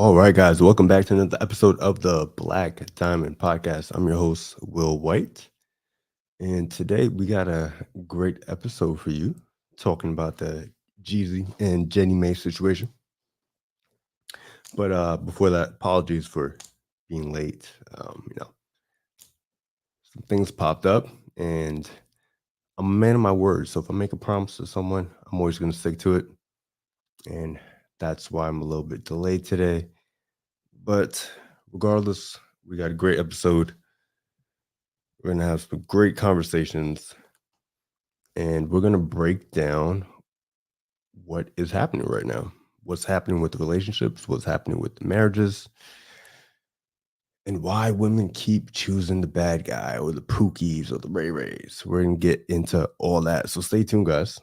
All right, guys, welcome back to another episode of the Black Diamond Podcast. I'm your host, Will White, and today we got a great episode for you talking about the Jeezy and Jenny May situation. But before that, apologies for being late. Some things popped up, and I'm a man of my word. So if I make a promise to someone, I'm always going to stick to it, and that's why I'm a little bit delayed today. But regardless, we got a great episode. We're going to have some great conversations and we're going to break down what is happening right now. What's happening with the relationships, what's happening with the marriages, and why women keep choosing the bad guy or the Pookies or the RayRays. We're going to get into all that. So stay tuned, guys.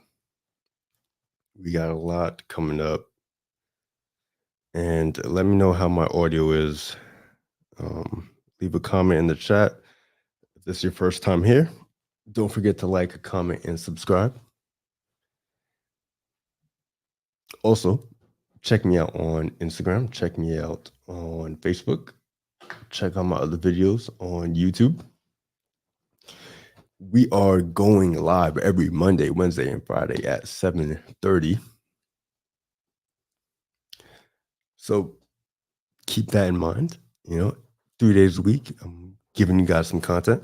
We got a lot coming up. And let me know how my audio is. Leave a comment in the chat. If this is your first time here, don't forget to like, comment, and subscribe. Also, check me out on Instagram. Check me out on Facebook. Check out my other videos on YouTube. We are going live every Monday, Wednesday, and Friday at 7:30. So keep that in mind. 3 days a week, I'm giving you guys some content.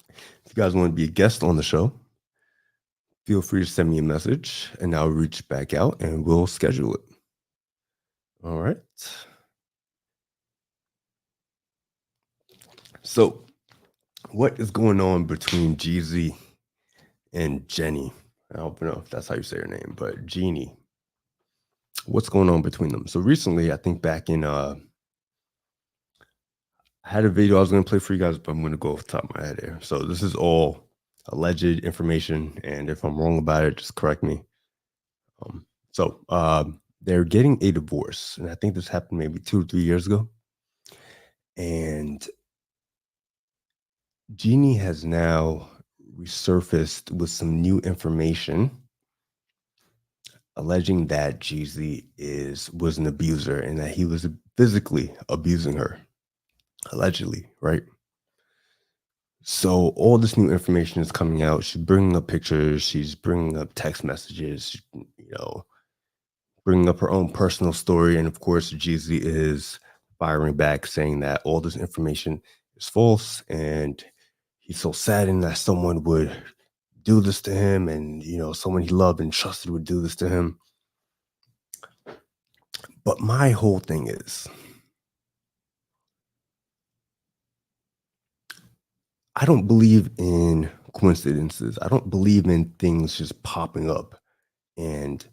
If you guys want to be a guest on the show, feel free to send me a message and I'll reach back out and we'll schedule it. All right. So, what is going on between Jeezy and Jenny? I don't know if that's how you say her name, but Jeannie. What's going on between them? So recently, I think back in I had a video I was going to play for you guys, but I'm going to go off the top of my head here. So this is all alleged information, and if I'm wrong about it, just correct me. They're getting a divorce, and I think this happened maybe 2 or 3 years ago. And Jeannie has now resurfaced with some new information alleging that Jeezy was an abuser and that he was physically abusing her, allegedly, right? So all this new information is coming out. She's bringing up pictures. She's bringing up text messages, bringing up her own personal story. And of course, Jeezy is firing back saying that all this information is false and he's so saddened that someone would do this to him and, someone he loved and trusted would do this to him. But my whole thing is, I don't believe in coincidences. I don't believe in things just popping up and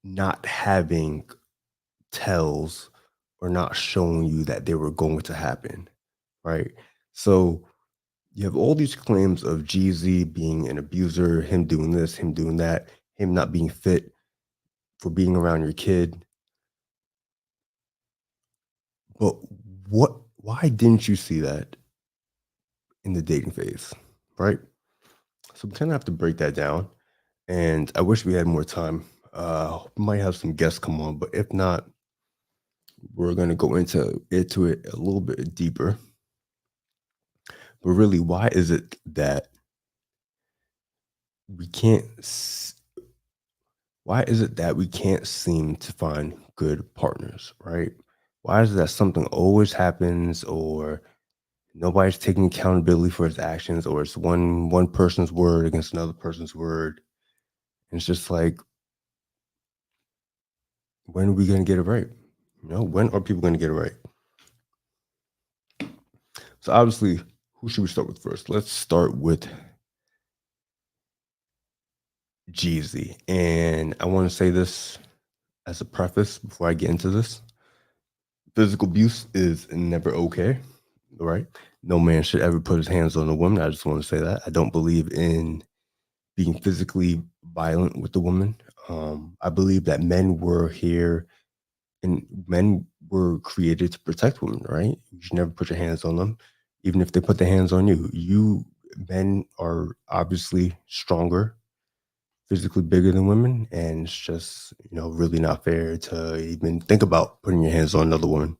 not having tells or not showing you that they were going to happen, right? So you have all these claims of Jeezy being an abuser, him doing this, him doing that, him not being fit for being around your kid. But why didn't you see that in the dating phase, right? So we kind of have to break that down. And I wish we had more time. We might have some guests come on, but if not, we're going to go into it a little bit deeper. But really, why is it that we can't? Why is it that we can't seem to find good partners, right? Why is it that something always happens, or nobody's taking accountability for his actions, or it's one person's word against another person's word? And it's just like, when are we going to get it right? When are people going to get it right? So obviously, who should we start with first? Let's start with Jeezy. And I want to say this as a preface before I get into this. Physical abuse is never okay, right? No man should ever put his hands on a woman. I just want to say that. I don't believe in being physically violent with the woman. I believe that men were here and men were created to protect women, right? You should never put your hands on them, even if they put their hands on you. Men are obviously stronger physically bigger than women, and it's just really not fair to even think about putting your hands on another woman.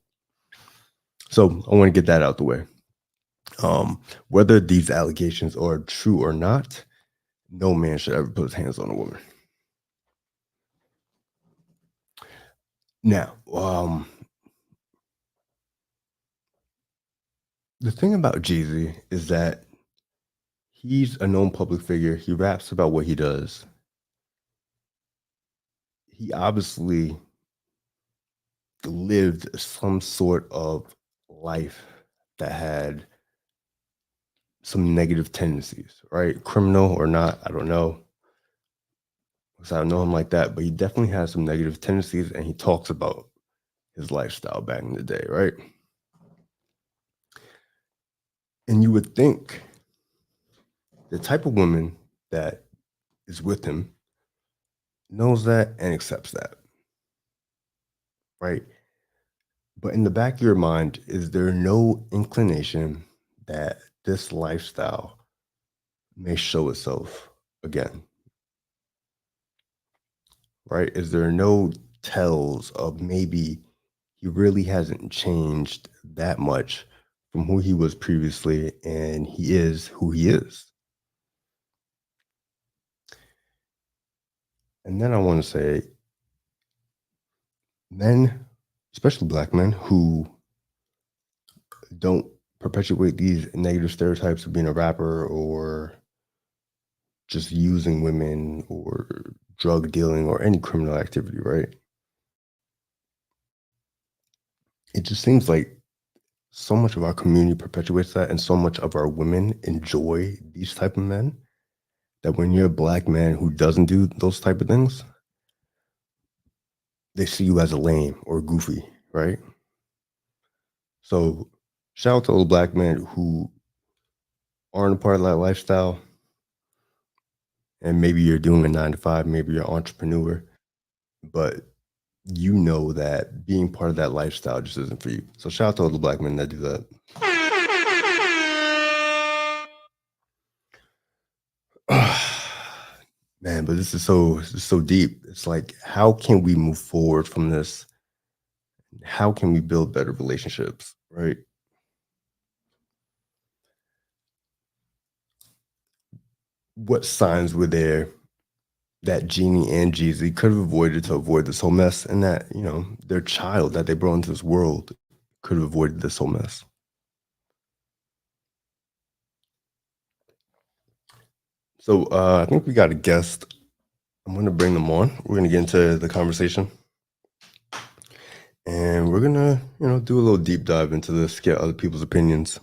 So I want to get that out the way. Whether these allegations are true or not, no man should ever put his hands on a woman. Now, the thing about Jeezy is that he's a known public figure. He raps about what he does. He obviously lived some sort of life that had some negative tendencies, right? Criminal or not, I don't know. Because I don't know him like that, but he definitely has some negative tendencies, and he talks about his lifestyle back in the day, right? And you would think the type of woman that is with him knows that and accepts that, right? But in the back of your mind, is there no inclination that this lifestyle may show itself again, right? Is there no tells of maybe he really hasn't changed that much from who he was previously, and he is who he is? And then I want to say, men, especially black men, who don't perpetuate these negative stereotypes of being a rapper or just using women or drug dealing or any criminal activity, right? It just seems like so much of our community perpetuates that, and so much of our women enjoy these type of men, that when you're a black man who doesn't do those type of things, they see you as a lame or goofy, right? So shout out to all black men who aren't a part of that lifestyle, and maybe you're doing a 9 to 5, maybe you're an entrepreneur, but you know that being part of that lifestyle just isn't for you. So shout out to all the black men that do that. Man, but this is so deep. It's like, how can we move forward from this? How can we build better relationships, right? What signs were there that Jeannie and Jeezy could have avoided to avoid this whole mess, and that their child that they brought into this world could have avoided this whole mess? So I think we got a guest. I'm going to bring them on. We're going to get into the conversation, and we're going to do a little deep dive into this, get other people's opinions.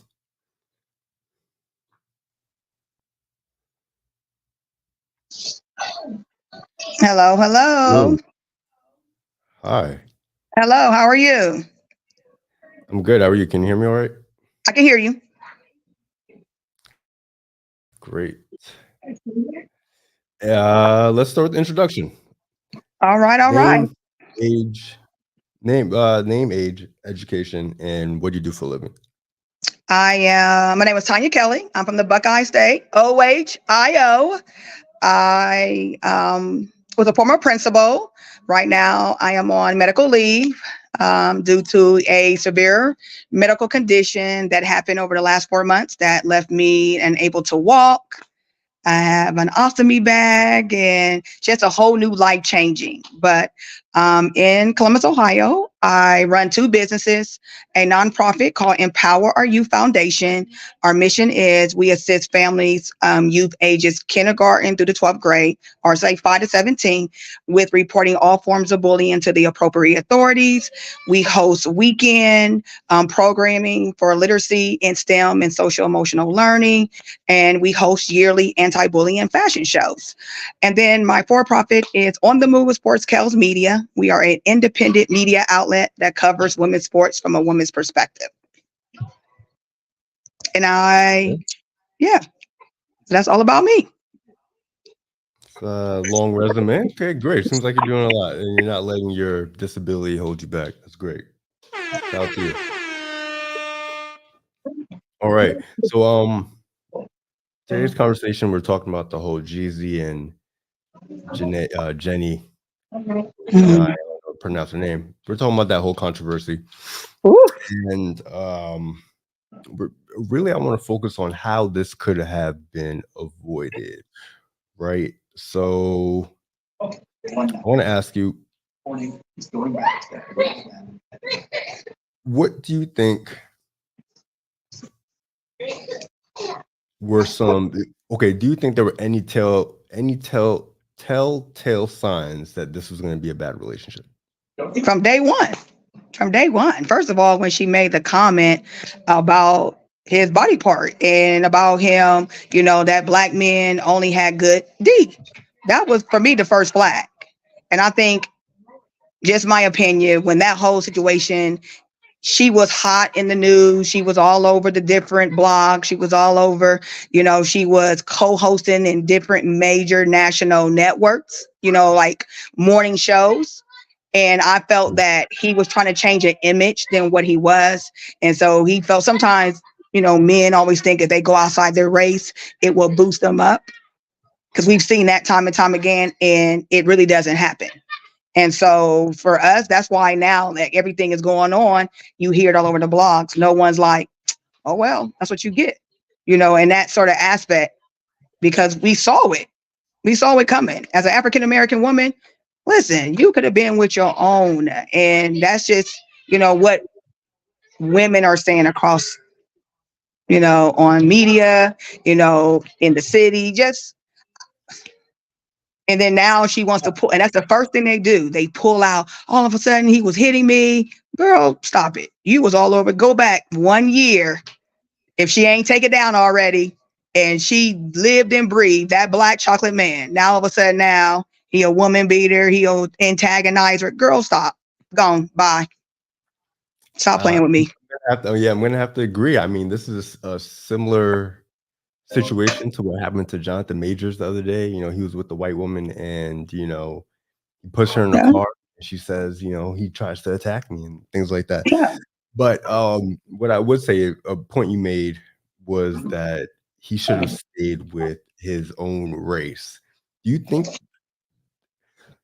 Hello, hello. Hello. Hi. Hello, how are you? I'm good. How are you? Can you hear me all right? I can hear you. Great. Let's start with the introduction. All right, all right. Name, age, name, age, education, and what do you do for a living? My name is Tanya Kelly. I'm from the Buckeye State, OHIO. I was a former principal. Right now, I am on medical leave due to a severe medical condition that happened over the last 4 months that left me unable to walk. I have an ostomy bag and just a whole new life changing. But in Columbus, Ohio, I run two businesses, a nonprofit called Empower Our Youth Foundation. Our mission is we assist families, youth ages kindergarten through the 12th grade, or say 5 to 17, with reporting all forms of bullying to the appropriate authorities. We host weekend programming for literacy in STEM and social emotional learning, and we host yearly anti-bullying fashion shows. And then my for-profit is On the Move with Sports Kells Media. We are an independent media outlet that covers women's sports from a woman's perspective. And yeah, that's all about me. It's a long resume. Okay, great. Seems like you're doing a lot, and you're not letting your disability hold you back. That's great. Shout out to you. All right. So today's conversation, we're talking about the whole Jeezy and Jeannie, I Mhm. don't know, pronounce her name. We're talking about that whole controversy, Ooh. and we're- really, I want to focus on how this could have been avoided, right? So, I want to ask you, what do you think were some? Okay, do you think there were telltale signs that this was going to be a bad relationship? From day one. From day one. First of all, when she made the comment about his body part and about him, that black men only had good D. That was for me the first flag. And I think, just my opinion, when that whole situation, she was hot in the news. She was all over the different blogs. She was all over, she was co-hosting in different major national networks, like morning shows. And I felt that he was trying to change an image than what he was. And so he felt sometimes, men always think if they go outside their race, it will boost them up. Because we've seen that time and time again, and it really doesn't happen. And so for us, that's why now that everything is going on, you hear it all over the blogs. No one's like, oh, well, that's what you get, in that sort of aspect, because we saw it. We saw it coming. As an African American woman, listen, you could have been with your own. And that's just, what women are saying across, on media, in the city, just. And then now she wants to pull, and that's the first thing they do. They pull out. All of a sudden, he was hitting me. Girl, stop it. You was all over. Go back 1 year if she ain't take it down already. And she lived and breathed that black chocolate man. Now all of a sudden, now he a woman beater. He'll antagonize her. Girl, stop. Gone. Bye. Stop Uh, playing with me. yeah, I'm gonna have to agree. I mean, this is a similar situation to what happened to Jonathan Majors the other day. He was with the white woman, and he pushed her in the Yeah. car, and she says, he tries to attack me and things like that. Yeah. But what I would say, a point you made was that he should have stayed with his own race. Do you think?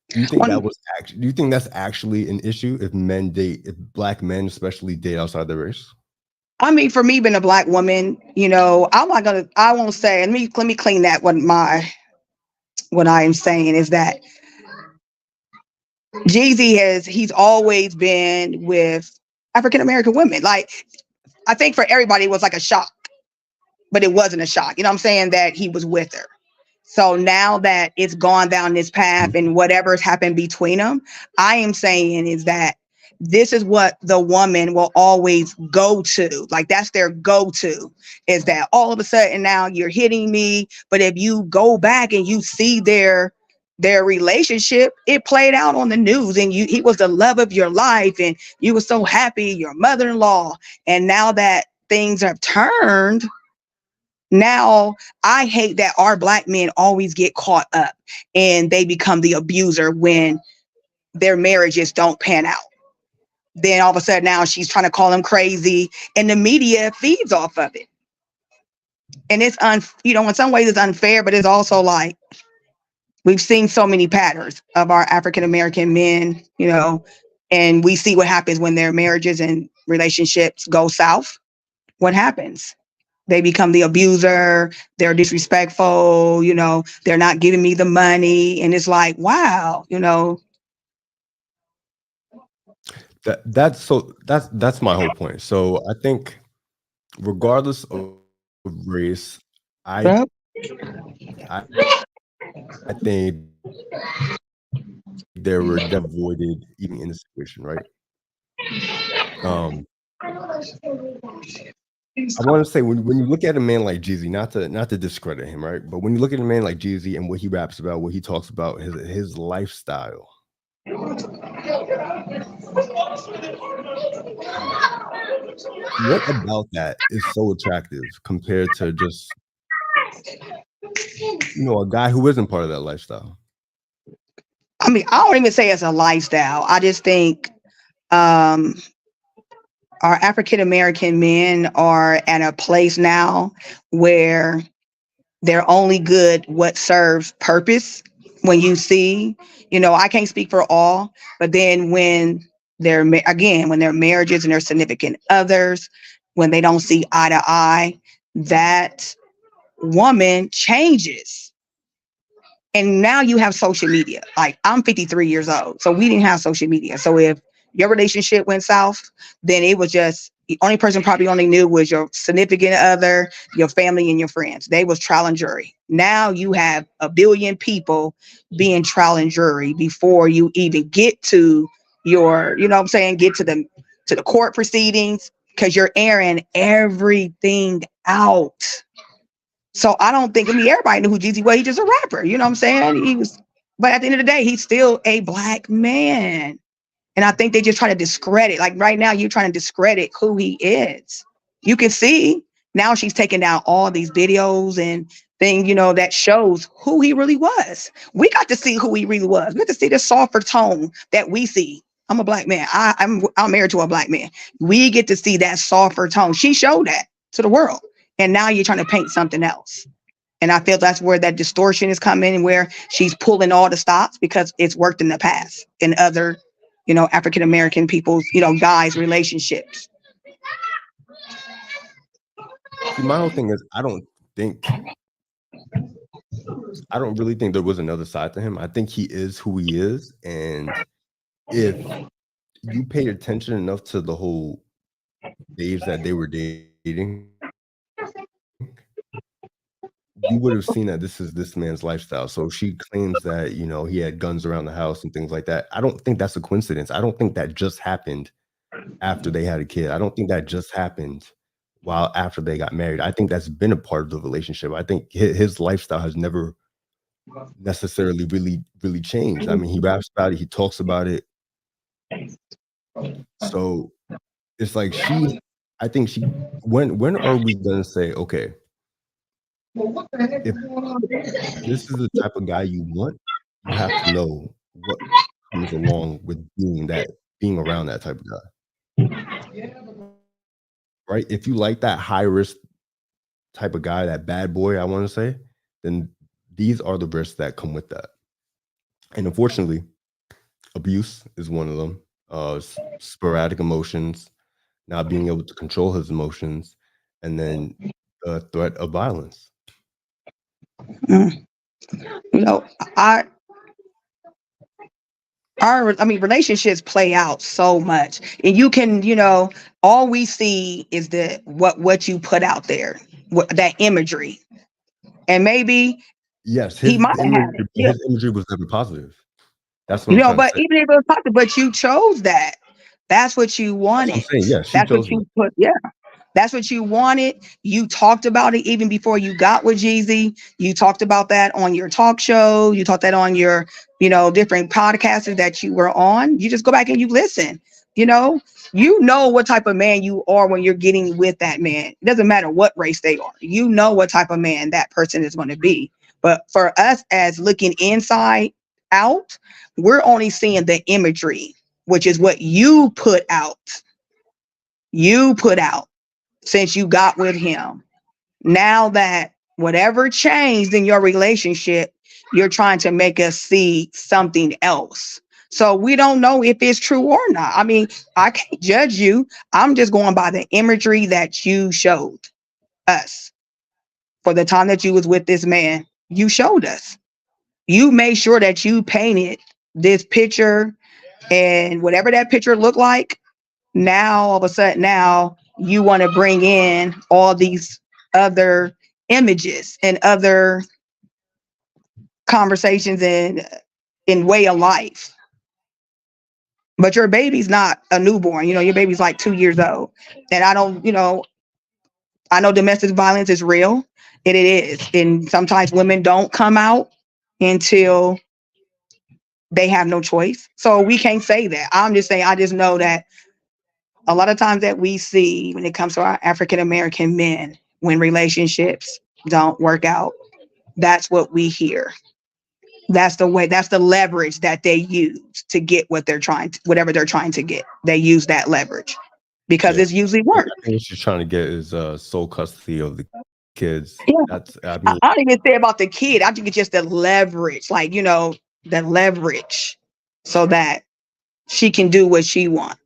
Do you think On, that was actually? Do you think that's actually an issue if black men especially date outside their race? I mean, for me, being a black woman, I won't say, and let me clean that what I am saying is that he's always been with African American women. Like, I think for everybody it was like a shock, but it wasn't a shock. You know what I'm saying? That he was with her. So now that it's gone down this path Mhm. and whatever's happened between them, I am saying is that this is what the woman will always go to. Like, that's their go-to, is that all of a sudden now you're hitting me. But if you go back and you see their relationship, it played out on the news, and he was the love of your life, and you were so happy, your mother-in-law. And now that things have turned, now I hate that our black men always get caught up and they become the abuser when their marriages don't pan out. Then all of a sudden now she's trying to call him crazy, and the media feeds off of it. And it's in some ways it's unfair, but it's also like we've seen so many patterns of our African American men, and we see what happens when their marriages and relationships go south. What happens? They become the abuser. They're disrespectful. They're not giving me the money. And it's like, wow, That's my whole point. So I think regardless of race, I yep. I, I think there were avoided even in the situation, right? Um, I want to say when you look at a man like Jeezy, not to discredit him, right? But when you look at a man like Jeezy and what he raps about, what he talks about, his lifestyle, what about that is so attractive compared to just a guy who isn't part of that lifestyle? I mean, I don't even say it's a lifestyle. I just think um, our African American men are at a place now where they're only good what serves purpose when you see, I can't speak for all, but then when again, when their marriages and their significant others, when they don't see eye to eye, that woman changes. And now you have social media. Like, I'm 53 years old, so we didn't have social media. So if your relationship went south, then it was just the only person probably only knew was your significant other, your family, and your friends. They was trial and jury. Now you have a billion people being trial and jury before you even get to your, what I'm saying, get to the court proceedings, because you're airing everything out. So I don't think, everybody knew who Jeezy was. He's just a rapper. You know what I'm saying? But at the end of the day, he's still a black man. And I think they just try to discredit, like right now, you're trying to discredit who he is. You can see now she's taking down all these videos and things, that shows who he really was. We got to see who he really was. We got to see the softer tone that we see. I'm a black man. I'm married to a black man. We get to see that softer tone. She showed that to the world. And now you're trying to paint something else. And I feel that's where that distortion is coming, where she's pulling all the stops because it's worked in the past in other, African-American people's, guys' relationships. See, my whole thing is I don't really think there was another side to him. I think he is who he is. And if you paid attention enough to the whole days that they were dating, you would have seen that this is this man's lifestyle. So she claims that, he had guns around the house and things like that. I don't think that's a coincidence. I don't think that just happened after they had a kid. I don't think that just happened while after they got married. I think that's been a part of the relationship. I think his lifestyle has never necessarily really changed. I mean, he raps about it, he talks about it. So it's like when are we gonna say, okay, if this is the type of guy you want, you have to know what comes along with being around that type of guy. Right? If you like that high risk type of guy, that bad boy, I want to say, then these are the risks that come with that. And unfortunately, abuse is one of them. Sporadic emotions, not being able to control his emotions, and then the threat of violence. Relationships play out so much, and you can, all we see is what you put out there, that imagery, and maybe yes, he might have it. His imagery was never positive. That's what I'm trying but to say. even if it was positive, but you chose that. That's what you wanted. That's what I'm saying. Yeah, that's what you put. Yeah. That's what you wanted. You talked about it even before you got with Jeezy. You talked about that on your talk show. You talked that on your, different podcasts that you were on. You just go back and you listen. You know what type of man you are when you're getting with that man. It doesn't matter what race they are. You know what type of man that person is going to be. But for us, as looking inside out, we're only seeing the imagery, which is what you put out. Since you got with him. Now that whatever changed in your relationship, you're trying to make us see something else. So we don't know if it's true or not. I mean, I can't judge you. I'm just going by the imagery that you showed us for the time that you was with this man. You showed us. You made sure that you painted this picture, and whatever that picture looked like, now all of a sudden now you want to bring in all these other images and other conversations and in way of life. But your baby's not a newborn. Your baby's like 2 years old. And I know domestic violence is real. And it is. And sometimes women don't come out until they have no choice. So we can't say that. I'm just saying, I just know that a lot of times that we see when it comes to our African-American men, when relationships don't work out, that's what we hear. That's the leverage that they use to get whatever they're trying to get. They use that leverage because it's usually work. I think what she's trying to get is sole custody of the kids. Yeah. That's I I, mean, I don't even say about the kid. I think it's just the leverage, like, the leverage so that she can do what she wants.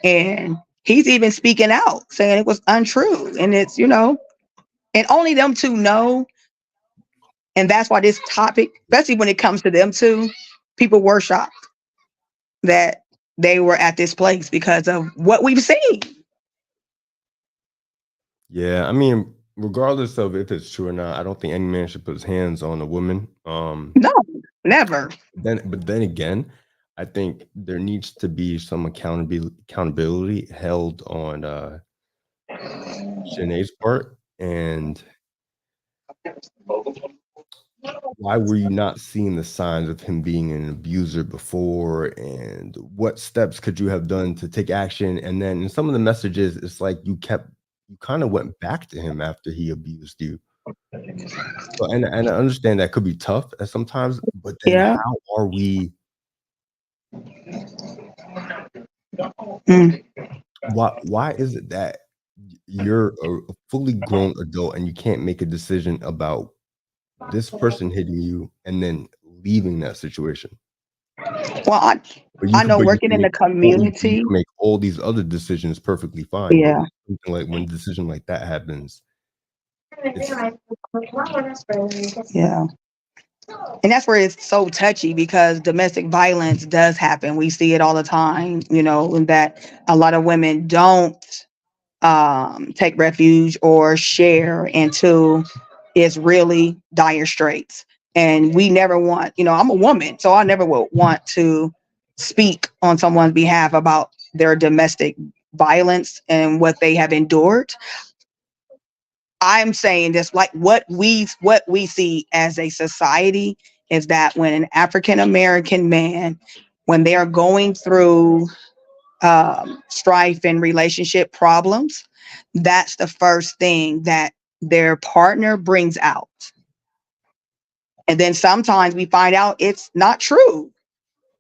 And he's even speaking out saying it was untrue. And it's, and only them two know. And that's why this topic, especially when it comes to them two, people were shocked that they were at this place because of what we've seen. yeah, I mean, regardless of if it's true or not, I don't think any man should put his hands on a woman. No, never. But then again, I think there needs to be some accountability held on Shanae's part. And why were you not seeing the signs of him being an abuser before? And what steps could you have done to take action? And then in some of the messages, it's like you kind of went back to him after he abused you. So, and I understand that could be tough at sometimes, but then Yeah. how are we? Mm. Why is it that you're a fully grown adult and you can't make a decision about this person hitting you and then leaving that situation? Well, I know But you working can in the make you community. can make all these other decisions perfectly fine, but Yeah. something like when a decision like that happens, it's Yeah. And that's where it's so touchy because domestic violence does happen. We see it all the time, and that a lot of women don't take refuge or share until it's really dire straits. And we never want, I'm a woman, so I never would want to speak on someone's behalf about their domestic violence and what they have endured. I'm saying this like what we see as a society is that when an African American man, when they are going through strife and relationship problems, that's the first thing that their partner brings out. And then sometimes we find out it's not true,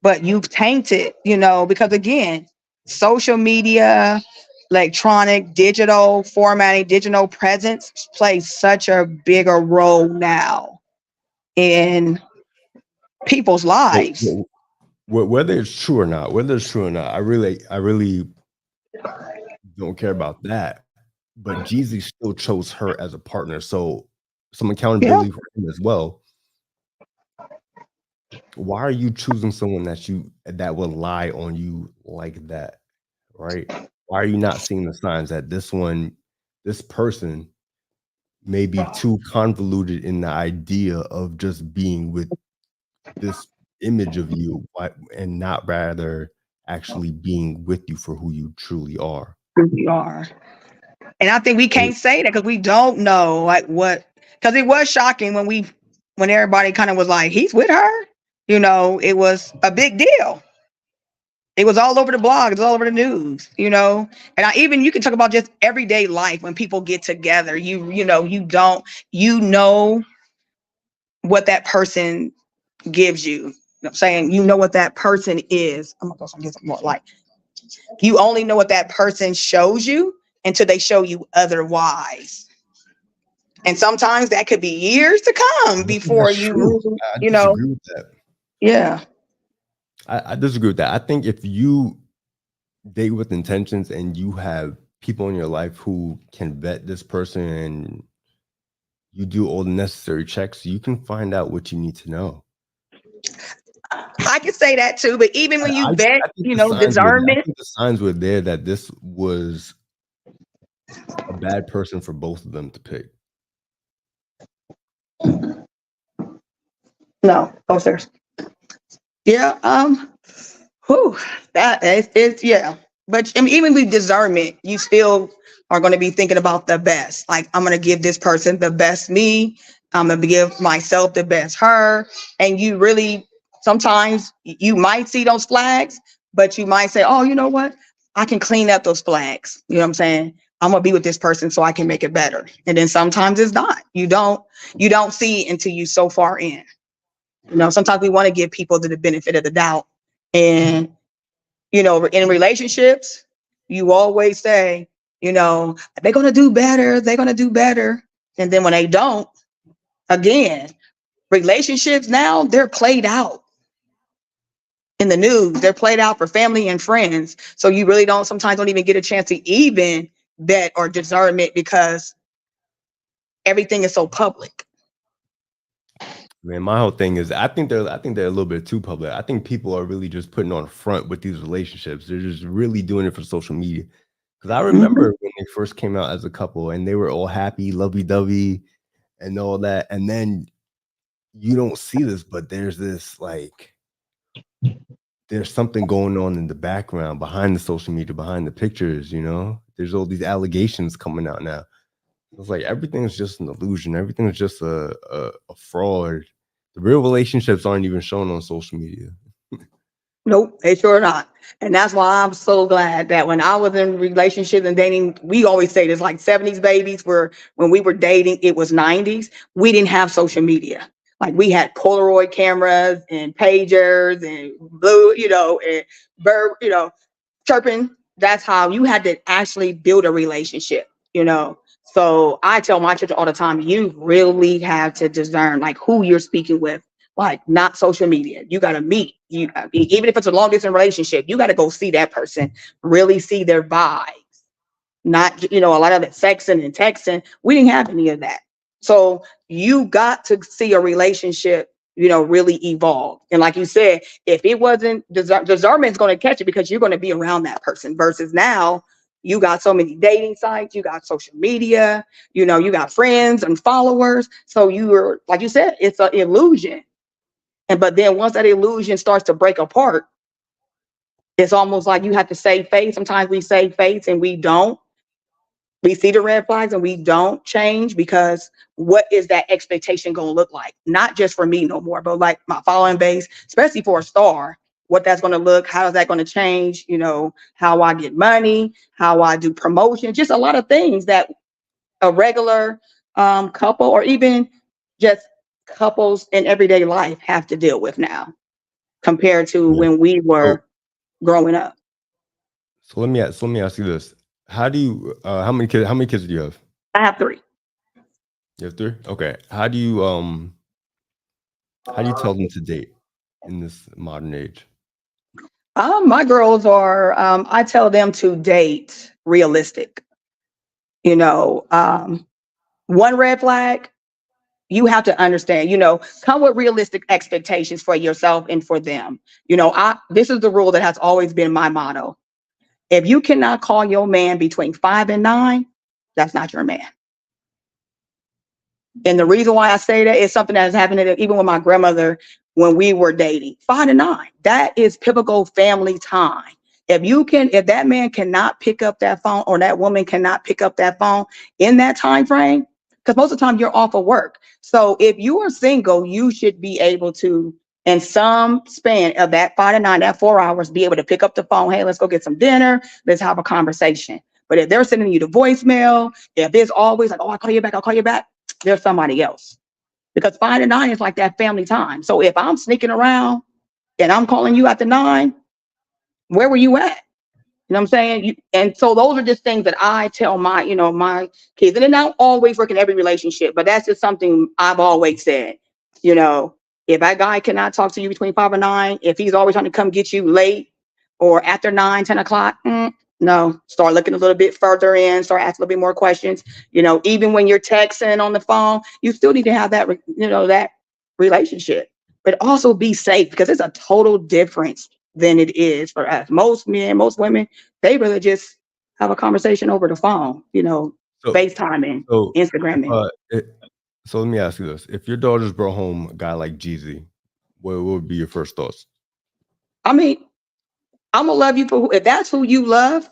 but you've tainted, because again, social media, electronic, digital formatting, digital presence plays such a bigger role now in people's lives. whether it's true or not, I really don't care about that. But Jeezy still chose her as a partner, so some Yeah. accountability for him as well. Why are you choosing someone that will lie on you like that, right? Why are you not seeing the signs that this person may be too convoluted in the idea of just being with this image of you, and not rather actually being with you for who you truly are? We are. And I think we And can't say that because we don't know like what, because it was shocking when everybody kind of was like, he's with her. It was a big deal. It was all over the blog, it was all over the news, And you can talk about just everyday life when people get together. You know what that person gives you. I'm saying you know what that person is. I'm gonna go some get some more like you only know what that person shows you until they show you otherwise. And sometimes that could be years to come I don't think before that's you true. really, I disagree with that. yeah. I disagree with that. I think if you date with intentions and you have people in your life who can vet this person and you do all the necessary checks, you can find out what you need to know. I can say that too, but even when you vet, I think the signs were I discernment, think the signs were there that this was a bad person for both of them to pick. no, upstairs. Yeah, whew, that is yeah. But I mean, even with discernment, you still are going to be thinking about the best. Like I'm going to give this person the best me. I'm going to give myself the best her. And you really sometimes you might see those flags, but you might say, "Oh, you know what? I can clean up those flags." You know what I'm saying? I'm gonna be with this person so I can make it better. And then sometimes it's not. You don't see it until you so far in. Sometimes we want to give people the benefit of the doubt. And, in relationships, you always say, they're going to do better. They're going to do better. And then when they don't, again, relationships now, they're played out in the news. They're played out for family and friends. So you really sometimes don't even get a chance to even vet or discernment because everything is so public. Man, my whole thing is I think they're a little bit too public. I think people are really just putting on front with these relationships. They're just really doing it for social media. Because I remember when they first came out as a couple and they were all happy, lovey-dovey, and all that. And then you don't see this, but there's this there's something going on in the background behind the social media, behind the pictures, There's all these allegations coming out now. It's like everything's just an illusion. Everything's just a fraud. The real relationships aren't even shown on social media. Nope, they sure not. And that's why I'm so glad that when I was in relationships and dating, we always say this like 70s babies were when we were dating, it was 90s. We didn't have social media. Like we had Polaroid cameras and pagers and blue, and bird, chirping. That's how you had to actually build a relationship. So I tell my children all the time, you really have to discern like who you're speaking with, like not social media. You got to meet you, even if it's a long distance relationship, you got to go see that person, really see their vibes, not, a lot of it sexing and texting. We didn't have any of that. So you got to see a relationship, really evolve. And like you said, if it wasn't discernment's going to catch it because you're going to be around that person versus now you got so many dating sites, you got social media, you got friends and followers. So you're, like you said, it's an illusion. But then once that illusion starts to break apart, it's almost like you have to save face. Sometimes we save face and we don't. We see the red flags and we don't change because what is that expectation going to look like? Not just for me no more, but like my following base, especially for a star, what that's going to look, how is that going to change, how I get money, how I do promotion, just a lot of things that a regular couple or even just couples in everyday life have to deal with now compared to Yeah. when we So, were growing up. so let me ask you this: How do you how many kids do you have? I have 3. You have 3. Okay. How do you tell them to date in this modern age? My girls are, I tell them to date realistic. One red flag, you have to understand, come with realistic expectations for yourself and for them. This is the rule that has always been my motto. If you cannot call your man between 5 and 9, that's not your man. And the reason why I say that is something that has happened even with my grandmother when we were dating. 5 to 9, that is typical family time. If that man cannot pick up that phone or that woman cannot pick up that phone in that time frame, because most of the time you're off of work. So if you are single, you should be able to, in some span of that 5 to 9, that 4 hours, be able to pick up the phone. Hey, let's go get some dinner. Let's have a conversation. But if they're sending you the voicemail, if it's always like, oh, I'll call you back, there's somebody else. Because 5 to 9 is like that family time. So if I'm sneaking around and I'm calling you at the 9, where were you at? You know what I'm saying? And so those are just things that I tell my kids. And it don't always work in every relationship, but that's just something I've always said. If that guy cannot talk to you between 5 and 9, if he's always trying to come get you late or after 9, 10 o'clock, no, start looking a little bit further in, start asking a little bit more questions. Even when you're texting on the phone, you still need to have that, that relationship, but also be safe because it's a total difference than it is for us. Most men, most women, they really just have a conversation over the phone, So, FaceTiming, so if Instagramming. so let me ask you this: If your daughters brought home a guy like Jeezy, what would be your first thoughts? I mean, I'm gonna love you if that's who you love,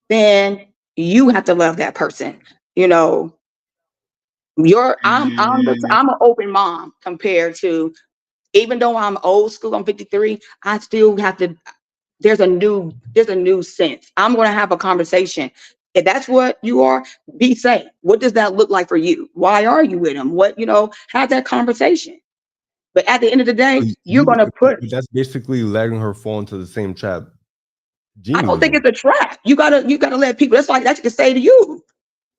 then you have to love that person. You know, I'm an open mom compared to, even though I'm old school, I'm 53, I still have to, there's a new sense. I'm going to have a conversation. If that's what you are, be safe. What does that look like for you? Why are you with him? Have that conversation. But at the end of the So day, you're going to put, that's basically letting her fall into the same trap I Jeannie don't was think in. it's a trap. You gotta let people, that's like, that you can say to you.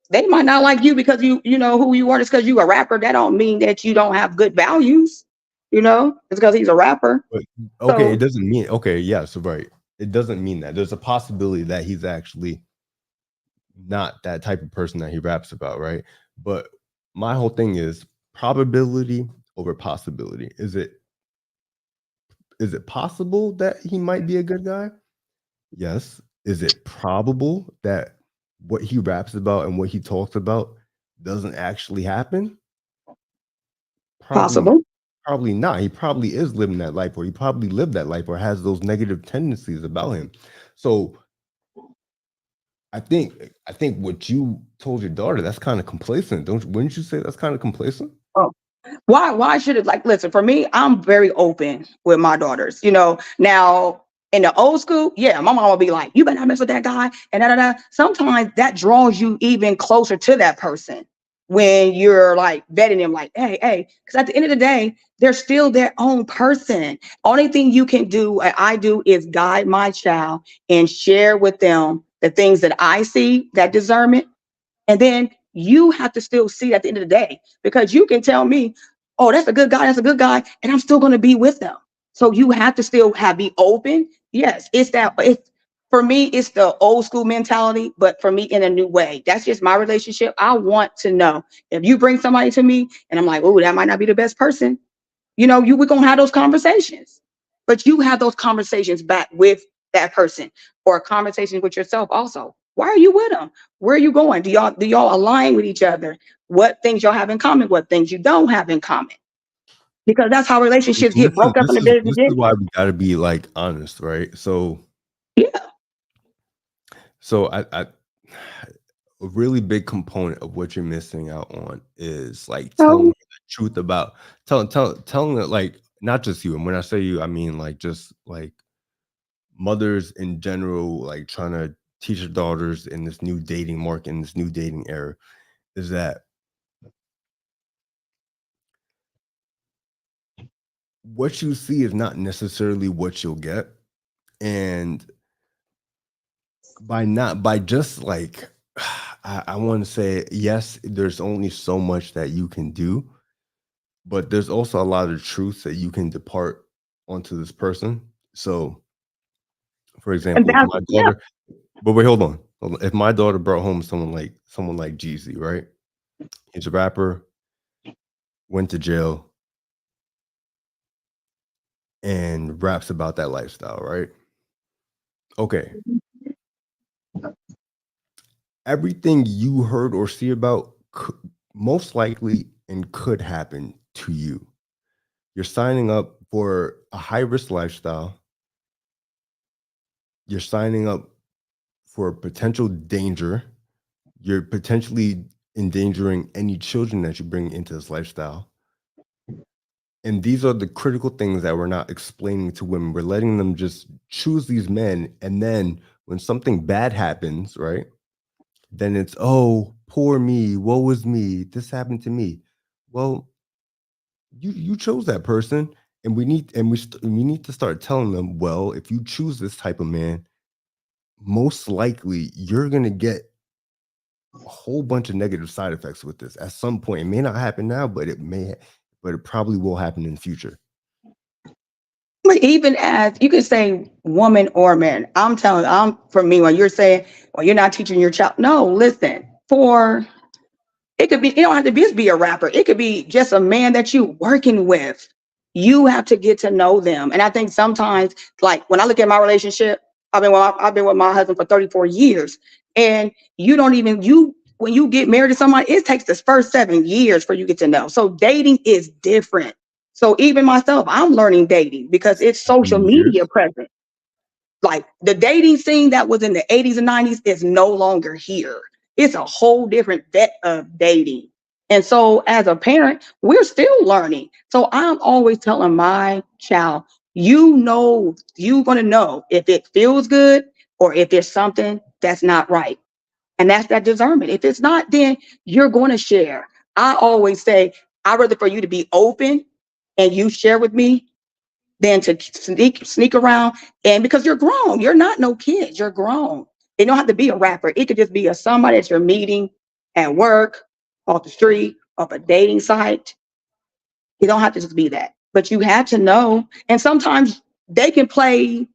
They might not like you because you know who you are. Just because you a rapper, that don't mean that you don't have good values. You know, it's because he's a rapper. But okay, it So doesn't mean okay, yeah, so right. It doesn't mean that. There's a possibility that he's actually not that type of person that he raps about, right? But my whole thing is probability over possibility. Is it possible that he might be a good guy? Yes. Is it probable that what he raps about and what he talks about doesn't actually happen? Probably possible. probably not. He probably is living that life, or he probably lived that life, or has those negative tendencies about him. So I think what you told your daughter, that's kind of complacent. Wouldn't you say that's kind of complacent? Oh, why should it, like, listen, for me, I'm very open with my daughters. Now in the old school, yeah, my mom would be like, you better not mess with that guy, and da da da. Sometimes that draws you even closer to that person when you're like vetting them, like, hey, because at the end of the day, they're still their own person. Only thing you can do, what I do, is guide my child and share with them the things that I see, that discernment. And then you have to still see at the end of the day, because you can tell me, oh, that's a good guy, and I'm still going to be with them. So you have to still be open. Yes, it's for me, it's the old school mentality, but for me in a new way. That's just my relationship. I want to know, if you bring somebody to me and I'm like, oh, that might not be the best person, we're gonna have those conversations. But you have those conversations back with that person, or conversations with yourself also. Why are you with them? Where are you going? Do y'all align with each other? What things y'all have in common? What things you don't have in common? Because that's how relationships And get this is broke up in this the is this is beginning. why we gotta be like honest, right? So Yeah. I a really big component of what you're missing out on is like telling So her the truth about telling it, like, not just you. And when I say you, I mean like just like mothers in general, like trying to teach their daughters in this new dating market, in this new dating era, is that what you see is not necessarily what you'll get. And by just like I want to say, yes, there's only so much that you can do, but there's also a lot of truths that you can depart onto this person. So, for and example, if that's my yeah. daughter, but wait, hold on. If my daughter brought home someone like Jeezy, right? He's a rapper, went to jail, and raps about that lifestyle, right? Okay, everything you heard or see about most likely and could happen to you. You're signing up for a high risk lifestyle. You're signing up for potential danger. You're potentially endangering any children that you bring into this lifestyle. And these are the critical things that we're not explaining to women. We're letting them just choose these men. And then when something bad happens, right? Then it's, oh, poor me, woe is me, this happened to me. Well, you chose that person, and we need to start telling them, well, if you choose this type of man, most likely you're gonna get a whole bunch of negative side effects with this at some point. It may not happen now, but but it probably will happen in the future. But even as you can say woman or man, I'm for me, when you're saying, well, you're not teaching your child. No, listen, for it could be, it don't have to be a rapper. It could be just a man that you working with. You have to get to know them. And I think sometimes, like when I look at my relationship, I've been with my husband for 34 years. And you don't even you when you get married to somebody, it takes the first 7 years for you get to know. So dating is different. So even myself, I'm learning dating because it's social 7 years. media present. Like the dating scene that was in the 80s and 90s is no longer here. It's a whole different vet of dating. And so as a parent, we're still learning. So I'm always telling my child, you're going to know if it feels good or if there's something that's not right. And that's that discernment. If it's not, then you're going to share. I always say, I'd rather for you to be open and you share with me than to sneak around. And because you're grown, you're not no kids, you're grown. It don't have to be a rapper. It could just be a somebody that you're meeting at work, off the street, off a dating site. You don't have to just be that. But you have to know. And sometimes they can play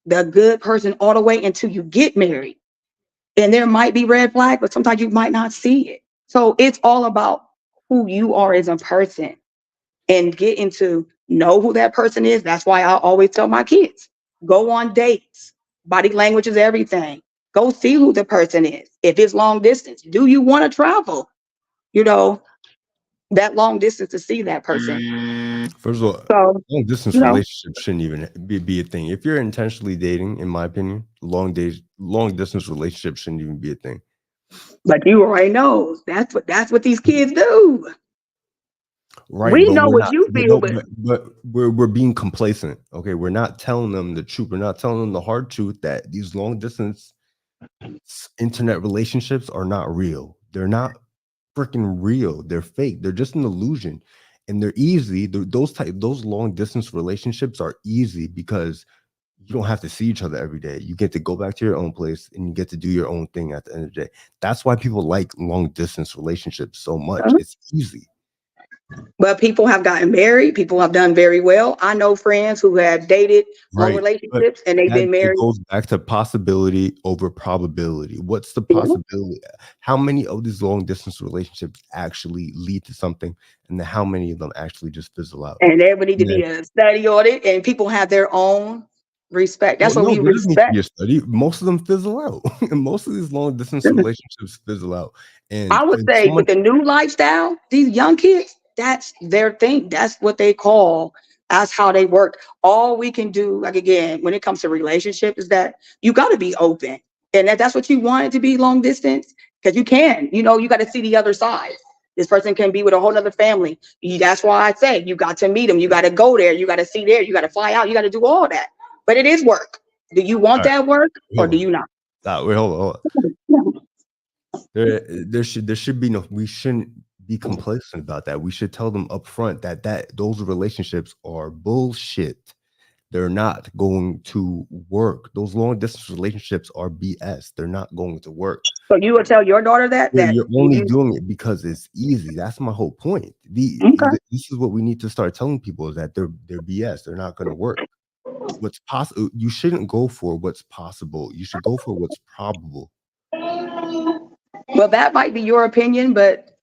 the good person all the way until you get married. And there might be red flag, but sometimes you might not see it. So it's all about who you are as a person and getting to know who that person is. That's why I always tell my kids, go on dates. Body language is everything. Go see who the person is. If it's long distance, do you want to travel? You know, that long distance to see that person. First of all, So, long distance you know, relationships shouldn't even be a thing. If you're intentionally dating, in my opinion, long distance relationships shouldn't even be a thing. but you already know that's what these kids do. Right, We but know we're what not. you But feel, no, but but we're being complacent. Okay, we're not telling them the truth. We're not telling them the hard truth that these long distance internet relationships are not real. They're not freaking real. They're fake. They're just an illusion, and they're easy. Those long distance relationships are easy because you don't have to see each other every day. You get to go back to your own place and you get to do your own thing at the end of the day. That's why people like long distance relationships so much. It's easy. but people have gotten married. People have done very well. I know friends who have dated long Right, but relationships and they've that been it married. goes back to possibility over probability. What's the Yeah. possibility? How many of these long distance relationships actually lead to something, and then how many of them actually just fizzle out? And there would need to And then, be a study on it, and people have their own respect. well, That's what no, we there doesn't need to respect. be a study. Most of them fizzle out, and most of these long distance relationships fizzle out. I would And say someone, with the new lifestyle, these young kids, that's their thing. That's what they call. That's how they work. All we can do, like again, when it comes to relationship, is that you got to be open, and that's what you want it to be long distance because you can. You got to see the other side. This person can be with a whole other family. That's why I say you got to meet them. You got to go there. You got to see there. You got to fly out. You got to do all that. But it is work. Do you want all right, that work or hold do on, you not? wait, hold on. Yeah. There should be no. We shouldn't be complacent about that. We should tell them up front that those relationships are bullshit. They're not going to work. Those long distance relationships are BS. They're not going to work. So you would tell your daughter that You're only doing it because it's easy. That's my whole point. okay. This is what we need to start telling people is that they're BS. They're not going to work. What's possible? You shouldn't go for what's possible. You should go for what's probable. Well, that might be your opinion, but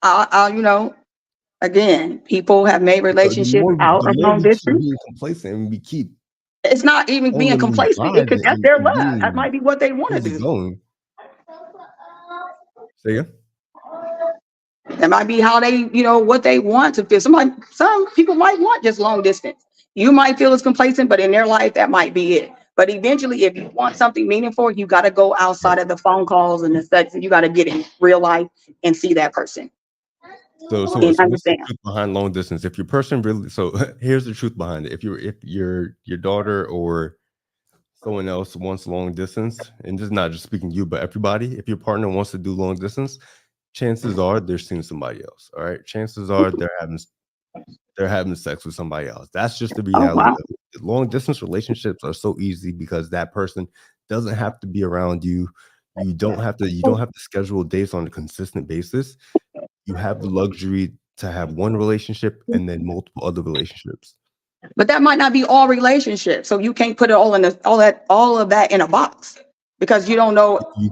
again, people have made So relationships out the of more long we keep distance. being complacent and we keep It's not even telling being them these complacent. lies That's their and love. That being might be what they want to easy do. going. Say again? That might be how what they want to feel. Some people might want just long distance. You might feel it's complacent, but in their life, that might be it. But eventually, if you want something meaningful, you got to go outside of the phone calls and the sex. You got to get in real life and see that person So and what's the understand. truth behind long distance? If your person really, so here's the truth behind it. If your daughter or someone else wants long distance, and this is not just speaking to you, but everybody, if your partner wants to do long distance, chances are they're seeing somebody else. All right, chances are they're having sex with somebody else. That's just the Oh reality wow. of it. Long distance relationships are so easy because that person doesn't have to be around you. You don't have to schedule dates on a consistent basis. You have the luxury to have one relationship and then multiple other relationships. But that might not be all relationships. So you can't put it all of that in a box because you don't know. You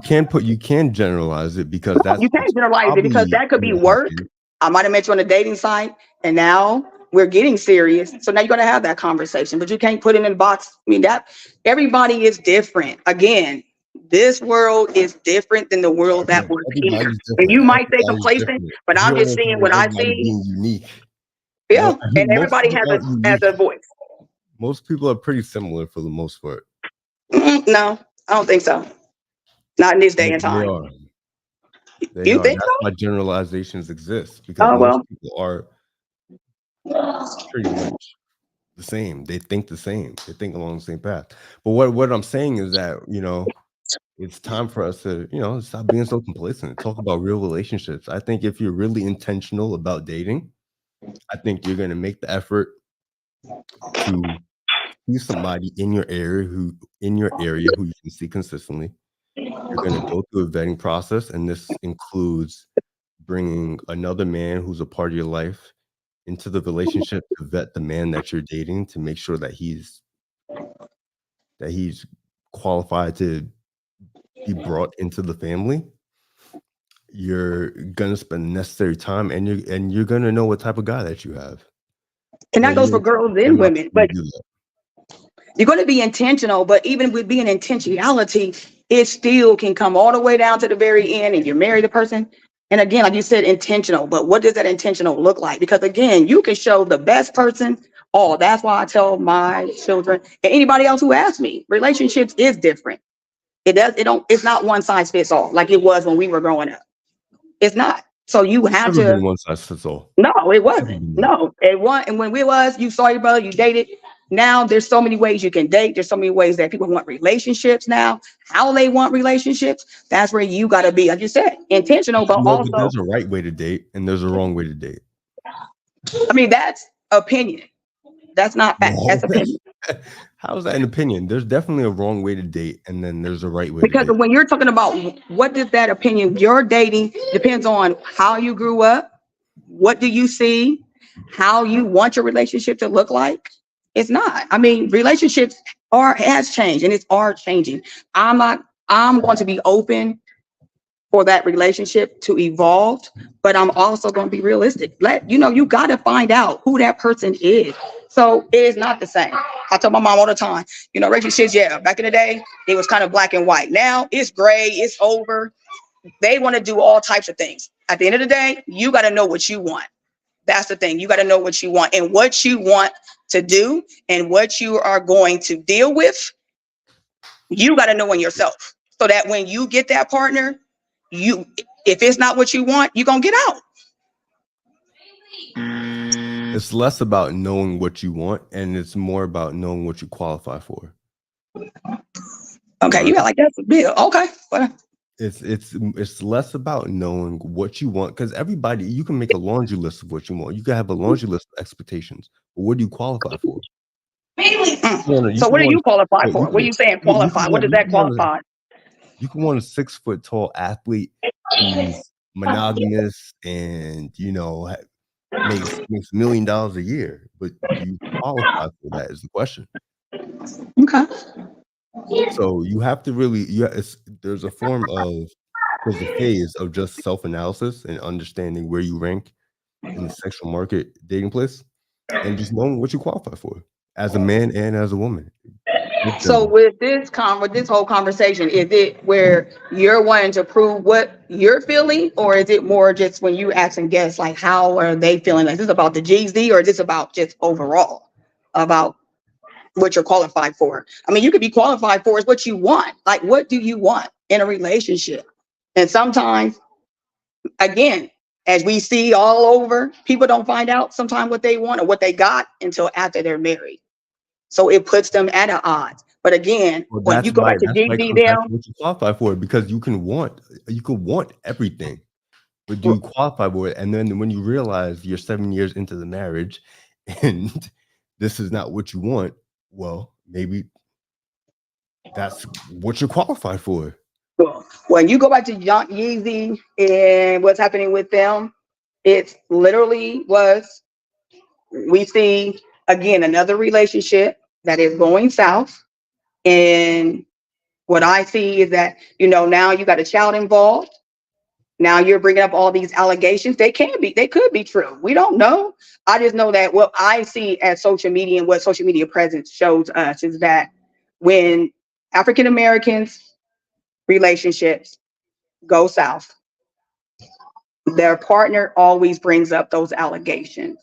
can generalize it because that's You what's can't generalize it because probably that could be gonna work. happen. I might have met you on a dating site and now we're getting serious. So now you're going to have that conversation, but you can't put it in a box. I mean, that everybody is different. Again, this world is different than the world Yeah, that was here. everybody's And different. you might say Everybody's complacent, different. but We I'm don't just want to talk seeing about what I everybody see. being unique. Yeah. And Most everybody people aren't has unique. a voice. Most people are pretty similar for the most part. No, I don't think so. Not in this day and They time. are. They You are. think That's so? why generalizations exist because Oh, most well. people are pretty much the same. They think the same. They think along the same path. But what I'm saying is that, it's time for us to, stop being so complacent. Talk about real relationships. I think if you're really intentional about dating, I think you're going to make the effort to see somebody in your area who you can see consistently. You're going to go through a vetting process, and this includes bringing another man who's a part of your life into the relationship to vet the man that you're dating to make sure that he's qualified to be brought into the family, you're gonna spend necessary time, and you're gonna know what type of guy that you have. And But that goes for girls and women. But do that. you're going to be intentional, but even with being intentionality, it still can come all the way down to the very end and you marry the person. And again, like you said, intentional, but what does that intentional look like? Because again, you can show the best person. Oh, that's why I tell my children and anybody else who asks me, relationships is different. It's not one size fits all like it was when we were growing up. It's not. So you have Never to. been one size fits all. No, it Never wasn't. been that. No, it wasn't. And when we was, you saw your brother, you dated. Now there's so many ways you can date. There's so many ways that people want relationships now. How they want relationships. That's where you got to be, like you said, intentional, but No, but also, there's a right way to date and there's a wrong way to date. I mean, that's opinion. That's not fact. No. That's opinion. How is that an opinion? There's definitely a wrong way to date, and then there's a right way to Because date. when you're talking about what does that opinion, your dating depends on how you grew up. What do you see? How you want your relationship to look like? It's not. I mean, relationships has changed and it's are changing. I'm going to be open for that relationship to evolve, but I'm also going to be realistic. You got to find out who that person is. So it is not the same. I tell my mom all the time, relationships, yeah, back in the day, it was kind of black and white. Now it's gray, it's over. They want to do all types of things. At the end of the day, you got to know what you want. That's the thing. You got to know what you want and what you want to do and what you are going to deal with. You got to know in yourself so that when you get that partner, if it's not what you want, you're going to get out. It's less about knowing what you want and it's more about knowing what you qualify for. Okay, you got like that's a bill. Okay. It's less about knowing what you want because you can make a laundry list of what you want. You can have a laundry list of expectations, but what do you qualify for? So what do you qualify for? What are you saying qualify? What does that qualify? You can want a 6-foot-tall athlete who's monogamous and makes $1 million a year, but do you qualify for that is the question. Okay. So you have to really, there's a phase of just self-analysis and understanding where you rank in the sexual market dating place and just knowing what you qualify for as a man and as a woman. So with this whole conversation, is it where you're wanting to prove what you're feeling, or is it more just when you asking guests like how are they feeling? Like, is this about the Jeezy, or is this about just overall about what you're qualified for? I mean, you could be qualified for is what you want. Like, what do you want in a relationship? And sometimes, again, as we see all over, people don't find out sometimes what they want or what they got until after they're married. So it puts them at an odds. But again, when you go back to Jeezy, what you qualify for, because you can want everything, but do you qualify for it? And then when you realize you're 7 years into the marriage and this is not what you want, well, maybe that's what you're qualified for. When you go back to Jeezy and what's happening with them, it literally we see again another relationship that is going south. And what I see is that, now you got a child involved. Now you're bringing up all these allegations. They could be true. We don't know. I just know that what I see as social media and what social media presence shows us is that when African Americans relationships go south, their partner always brings up those allegations.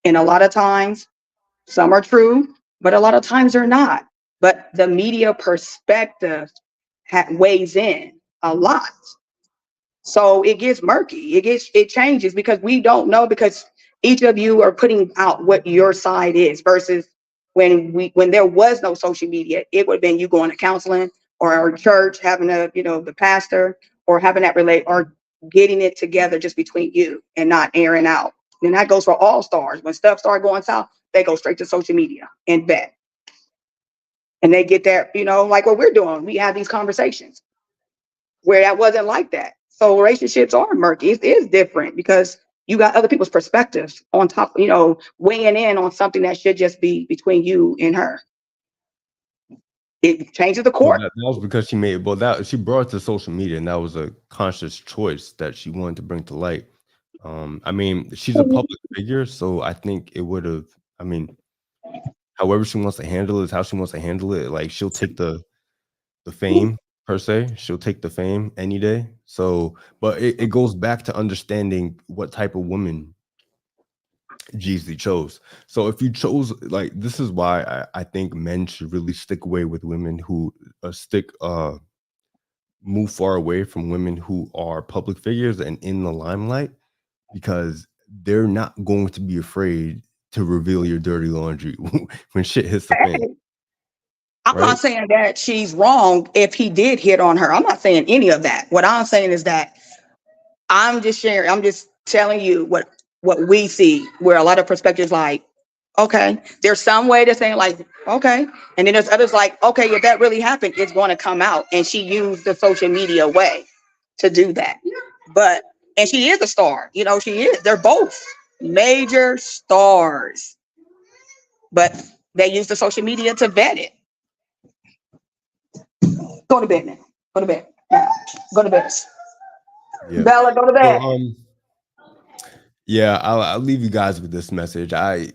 And a lot of times, some are true, but a lot of times they're not. But the media perspective weighs in a lot. So it gets murky. It changes because we don't know, because each of you are putting out what your side is versus when there was no social media, it would have been you going to counseling or church, having the pastor or having that relate or getting it together just between you and not airing out. And that goes for all stars. When stuff started going south, they go straight to social media and bet. And they get there, like what we're doing. We have these conversations where that wasn't like that. So relationships are murky. It is different because you got other people's perspectives on top, weighing in on something that should just be between you and her. It changes the Well, court. that was because she made well that she brought it to social media, and that was a conscious choice that she wanted to bring to light. I mean, she's a public figure, so I think it would have. I mean, however she wants to handle it is how she wants to handle it. Like she'll take the fame per se. She'll take the fame any day. So, but it goes back to understanding what type of woman Jeezy chose. So if you chose like this is why I think men should really stick away with women who move far away from women who are public figures and in the limelight because they're not going to be afraid to reveal your dirty laundry when shit hits the fan, I'm right? not saying that she's wrong if he did hit on her. I'm not saying any of that. What I'm saying is that I'm just sharing. I'm just telling you what we see. Where a lot of perspectives like, okay, there's some way to saying like, okay, and then there's others like, okay, if that really happened, it's going to come out. And she used the social media way to do that. But and she is a star. She is. They're both major stars, but they use the social media to vet it. Go to bed now. Go to bed. Now. Go to bed. Yeah. Bella, go to So bed. yeah, I'll leave you guys with this message. I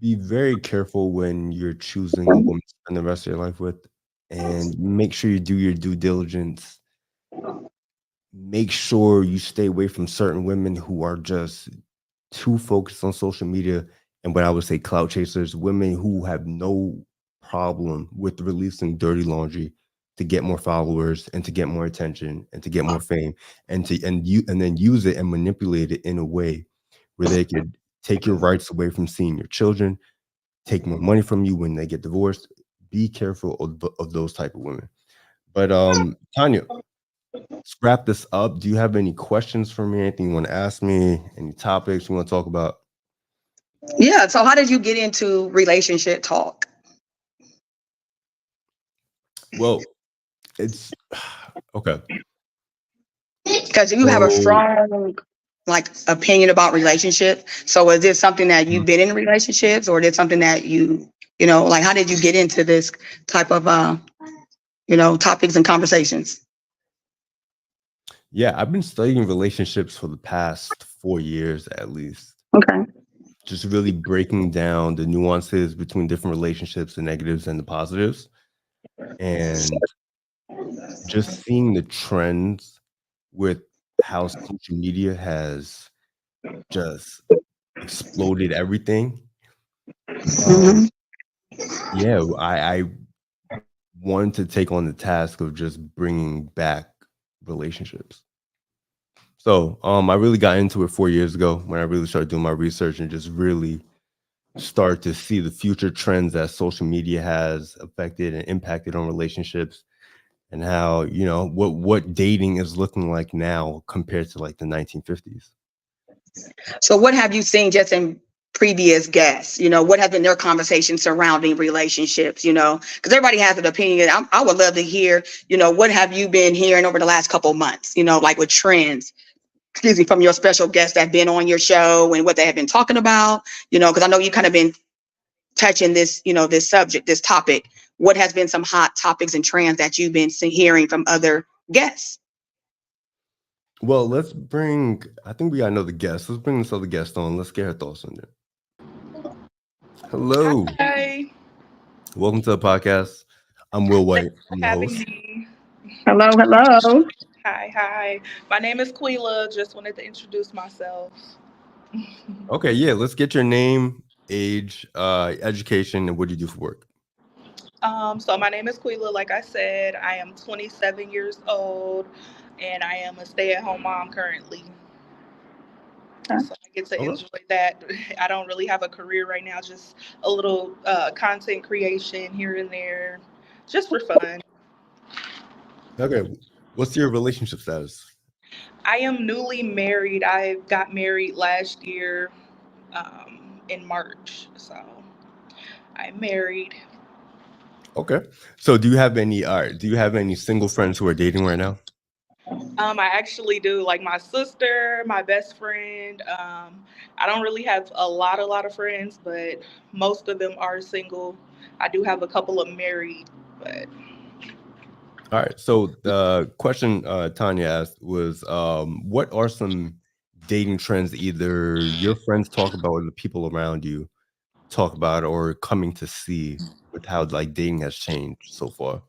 be very careful when you're choosing a woman to spend the rest of your life with, and make sure you do your due diligence. Make sure you stay away from certain women who are just too focused on social media and what I would say clout chasers, women who have no problem with releasing dirty laundry to get more followers and to get more attention and to get more fame and then use it and manipulate it in a way where they could take your rights away from seeing your children, take more money from you when they get divorced. Be careful of those type of women. But Tanya, let's wrap this up. Do you have any questions for me? Anything you want to ask me? Any topics you want to talk about? Yeah. So how did you get into relationship talk? Well, it's okay. Because you have a So strong opinion about relationships. So is this something that mhm. you've been in relationships, or is it something that how did you get into this type of topics and conversations? Yeah, I've been studying relationships for the past 4 years at least. Okay. Just really breaking down the nuances between different relationships, the negatives and the positives, and just seeing the trends with how social media has just exploded everything. Um, Hmm. yeah, I wanted to take on the task of just bringing back relationships. So, I really got into it 4 years ago when I really started doing my research and just really start to see the future trends that social media has affected and impacted on relationships and how, what dating is looking like now compared to like the 1950s. So what have you seen just in previous guests? What have been their conversations surrounding relationships? Because everybody has an opinion. I would love to hear, what have you been hearing over the last couple of months, like with trends, excuse me, from your special guests that have been on your show and what they have been talking about, because I know you kind of been touching this, this subject, this topic. What has been some hot topics and trends that you've been hearing from other guests? Well, I think we got another guest. Let's bring this other guest on. Let's get her thoughts on it. Hello. Hi, Welcome to the podcast. I'm Will White. thanks for I'm the having host. me. Hello, hello. Hi. My name is Quila. Just wanted to introduce myself. Okay, yeah, let's get your name, age, education, and what do you do for work? So my name is Quila. Like I said, I am 27 years old, and I am a stay-at-home mom currently. So I get to Okay. enjoy that. I don't really have a career right now, just a little content creation here and there, just for fun. Okay. What's your relationship status? I am newly married. I got married last year in March. So I'm married. Okay. So do you have any single friends who are dating right now? I actually do. Like my sister, my best friend. I don't really have a lot of friends, but most of them are single. I do have a couple of married, but All right. So the question Tanya asked was, what are some dating trends either your friends talk about or the people around you talk about or coming to see with how like dating has changed so far?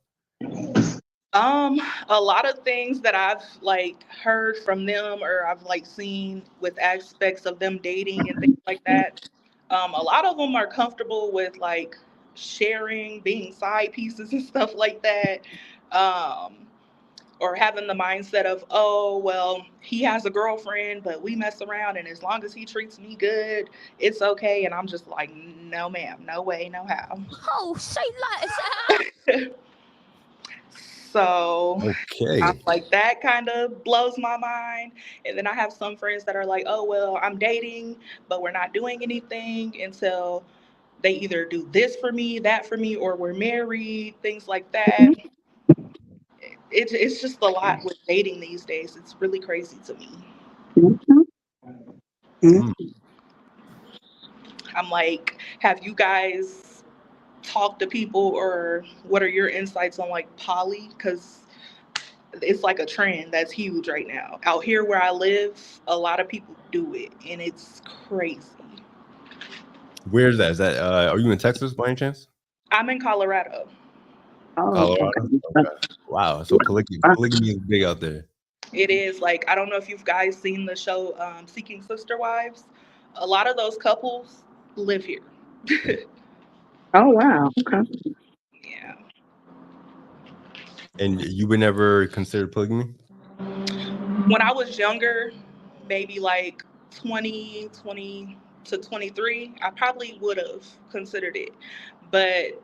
Um, a lot of things that I've like heard from them or I've like seen with aspects of them dating and things like that. A lot of them are comfortable with like sharing, being side pieces and stuff like that. Um, or having the mindset of, oh, well, he has a girlfriend, but we mess around and as long as he treats me good, it's okay. And I'm just like, no, ma'am, no way, no how. Oh, say less. So I'm Okay. like, that kind of blows my mind. And then I have some friends that are like, oh, well, I'm dating, but we're not doing anything until they either do this for me, that for me, or we're married, things like that. It's just a lot with dating these days. It's really crazy to me. Mm. I'm like, have you guys talked to people or what are your insights on like poly? Because it's like a trend that's huge right now. Out here where I live, a lot of people do it and it's crazy. Where's that? Is that are you in Texas by any chance? I'm in Colorado. Colorado? Okay. Wow. So polygamy is big out there. It is like, I don't know if you guys seen the show Seeking Sister Wives. A lot of those couples live here. Oh wow. Okay. Yeah. And you would never consider polygamy? When I was younger, maybe like 20 to 23, I probably would have considered it. But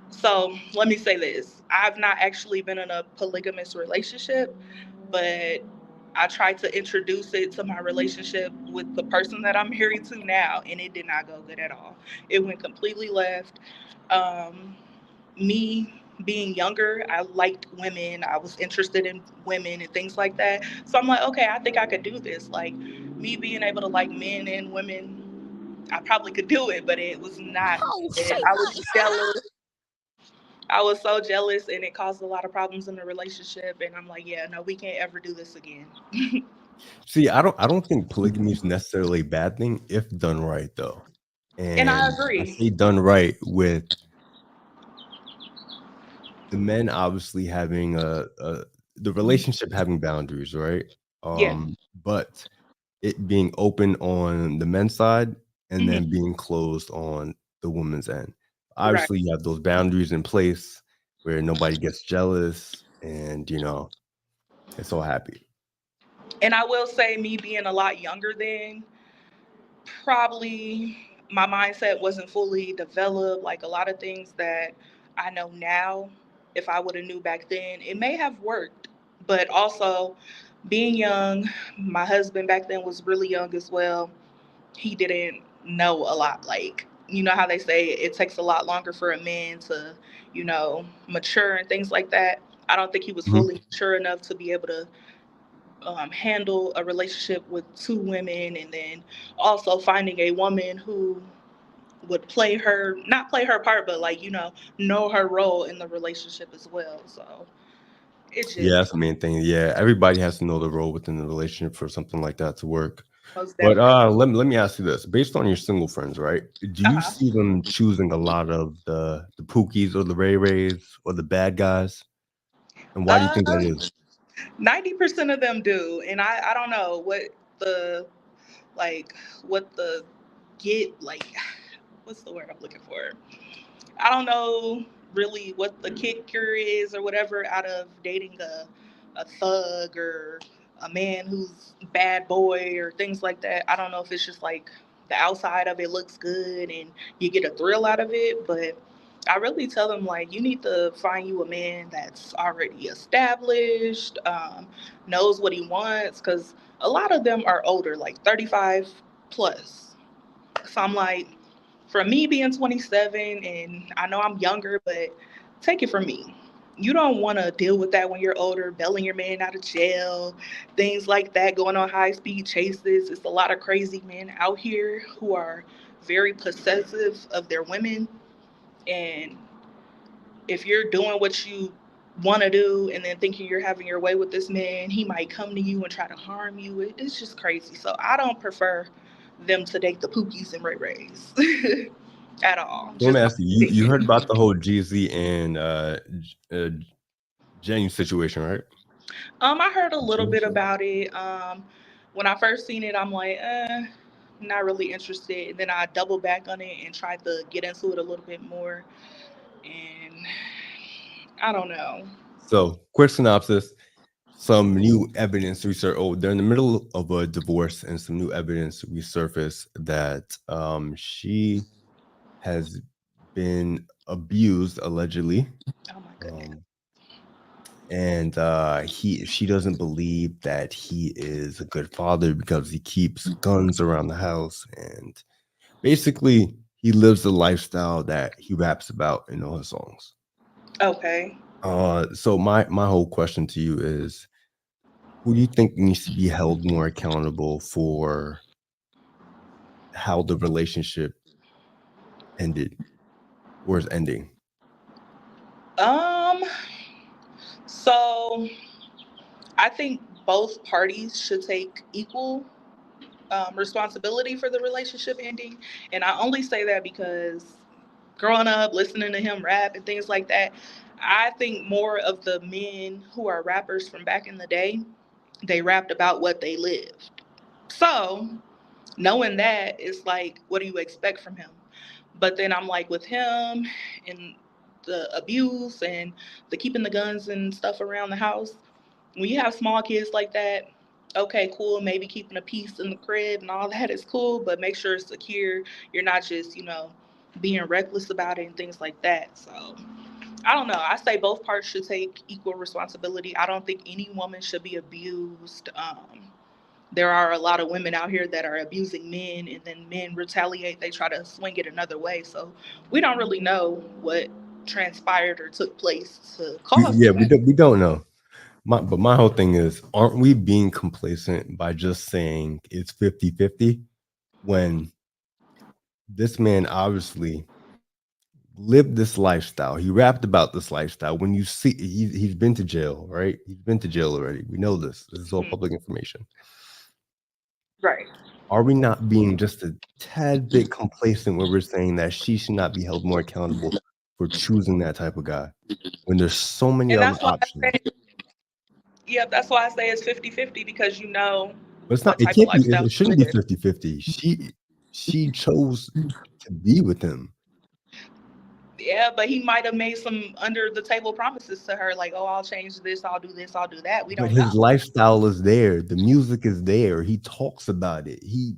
so let me say this, I've not actually been in a polygamous relationship, but I tried to introduce it to my relationship with the person that I'm married to now, and it did not go good at all. It went completely left. Um, Me being younger, I liked women. I was interested in women and things like that. So I'm like, okay, I think I could do this. Like me being able to like men and women, I probably could do it, but it was not. Oh, say And I was less. jealous. I was so jealous, and it caused a lot of problems in the relationship. And I'm like, yeah, no, we can't ever do this again. See, I don't think polygamy is necessarily a bad thing if done right though. And I And I agree. say done right with the men obviously having a the relationship having boundaries, right? Yeah. But it being open on the men's side and Hmm. then being closed on the woman's end. Right. Obviously, you have those boundaries in place where nobody gets jealous and it's all happy. And I will say, me being a lot younger then, probably my mindset wasn't fully developed. Like a lot of things that I know now, if I would have knew back then, it may have worked. But also, being young, my husband back then was really young as well. He didn't know a lot. Like, you know how they say it takes a lot longer for a man to, mature and things like that. I don't think he was Mhm. fully mature enough to be able to handle a relationship with two women, and then also finding a woman who would play her, not play her part, but like, know her role in the relationship as well. So it's Yeah, just that's the main thing. Yeah, everybody has to know the role within the relationship for something like that to work. most But definitely. let me ask you this: based on your single friends, right? Do you Uh-huh. see them choosing a lot of the Pookies or the RayRays or the bad guys? And why do you Uh, think that is? 90% of them do. And I don't know the, like, what the like, what's the word I'm looking for? I don't know really what the kicker is or whatever out of dating a thug or a man who's bad boy or things like that. I don't know if it's just like the outside of it looks good and you get a thrill out of it, but I really tell them like you need to find you a man that's already established, knows what he wants, because a lot of them are older, like 35 plus. So I'm like, for me being 27, and I know I'm younger, but take it from me. You don't want to deal with that when you're older, bailing your man out of jail, things like that, going on high speed chases. It's a lot of crazy men out here who are very possessive of their women. And if you're doing what you want to do and then thinking you're having your way with this man, he might come to you and try to harm you. It's just crazy. So I don't prefer them to date the Pookies and Ray Rays at all. So let me Just my ask you, you heard opinion. about the whole Jeezy and Jenny situation, right? I heard a little bit Situation? about it. When I first seen it, I'm like, not really interested. And then I doubled back on it and tried to get into it a little bit more. And I don't know. So, quick synopsis. Some new evidence research. Oh, they're in the middle of a divorce, and some new evidence resurfaced that she has been abused allegedly. Oh my goodness. Um, and she doesn't believe that he is a good father because he keeps guns around the house, and basically he lives the lifestyle that he raps about in all his songs. Okay. So my whole question to you is, who do you think needs to be held more accountable for how the relationship ended or is ending? Um, so I think both parties should take equal responsibility for the relationship ending. And I only say that because growing up, listening to him rap and things like that, I think more of the men who are rappers from back in the day, they rapped about what they lived. So knowing that, it's like, what do you expect from him? But then I'm like, with him and the abuse and the keeping the guns and stuff around the house, when you have small kids like that, okay, cool, maybe keeping a piece in the crib and all that is cool, but make sure it's secure. You're not just, being reckless about it and things like that. So I don't know. I say both parts should take equal responsibility. I don't think any woman should be abused. There are a lot of women out here that are abusing men, and then men retaliate. They try to swing it another way. So we don't really know what transpired or took place to cause Yeah, that. we don't know. But my whole thing is, aren't we being complacent by just saying it's 50-50 when this man obviously lived this lifestyle? He rapped about this lifestyle. When you see, he's been to jail, right? He's been to jail already. We know this. This is all Mhm. public information. Right. Are we not being just a tad bit complacent when we're saying that she should not be held more accountable for choosing that type of guy when there's so many And other that's why I options? say, yeah, that's why I say it's 50-50 because you know But it's not. what It type of can't be. lifestyle It he shouldn't be lived. 50-50. She chose to be with him, Yeah, but he might have made some under the table promises to her, like, oh, I'll change this, I'll do this, I'll do that. We but don't his know. lifestyle is there. The music is there. He talks about it. He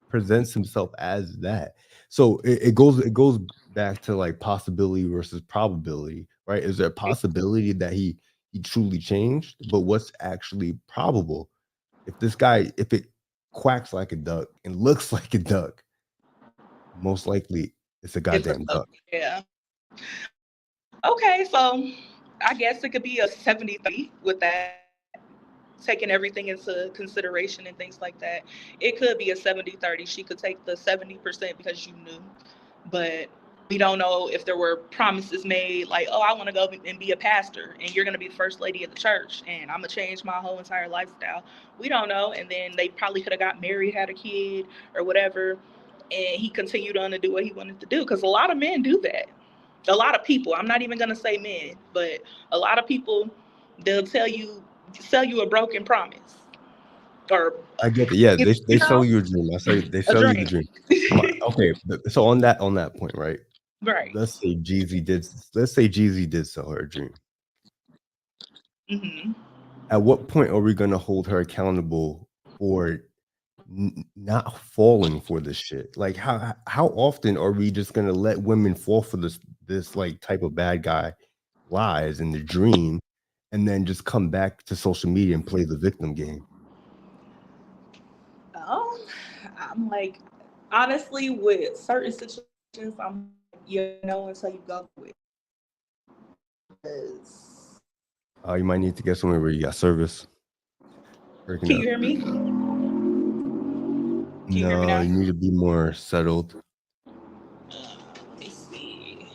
presents himself as that. So it goes back to like possibility versus probability, right? Is there a possibility that he truly changed? But what's actually probable? If it quacks like a duck and looks like a duck, most likely it's a It's a goddamn duck. yeah. Okay, so I guess it could be a 70-30 with that, taking everything into consideration and things like that. It could be a 70-30. She could take the 70% because you knew, but we don't know if there were promises made like, oh, I want to go and be a pastor and you're going to be the first lady of the church and I'm going to change my whole entire lifestyle. We don't know. And then they probably could have got married, had a kid or whatever. And he continued on to do what he wanted to do because a lot of men do that. A lot of people, I'm not even going to say men, but a lot of people, they'll sell you a broken promise or, I get it. Yeah, you they sell know, you a dream. I say they a sell you the dream. dream. Okay, so on that point, right? Right. Let's say Jeezy did sell her a dream. Hmm. At what point are we going to hold her accountable for not falling for this shit? Like how often are we just going to let women fall for this like type of bad guy lies in the dream and then just come back to social media and play the victim game? Oh, I'm like, honestly, with certain situations, I'm like, you know until you go through it. You might need to get somewhere where you got service. Breaking Can up. you hear me? Can you hear me No, now? you need to be more settled. Let me see.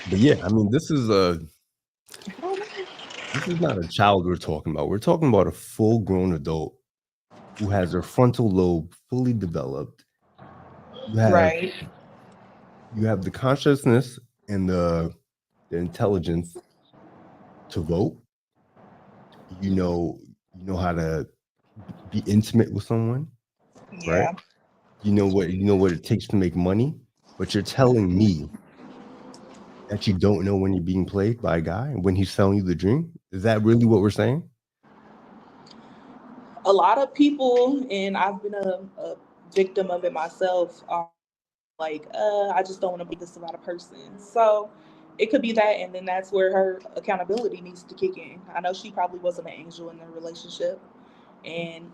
But yeah, I mean, this is not a child we're talking about. We're talking about a full-grown adult who has their frontal lobe fully developed. You have the consciousness and the intelligence to vote. You know how to be intimate with someone, right? Yeah. You know what it takes to make money, but you're telling me that you don't know when you're being played by a guy and when he's selling you the dream. Is that really what we're saying? A lot of people, and I've been a victim of it myself, are like, I just don't want to be this about a person. So it could be that, and then that's where her accountability needs to kick in. I know she probably wasn't an angel in their relationship, and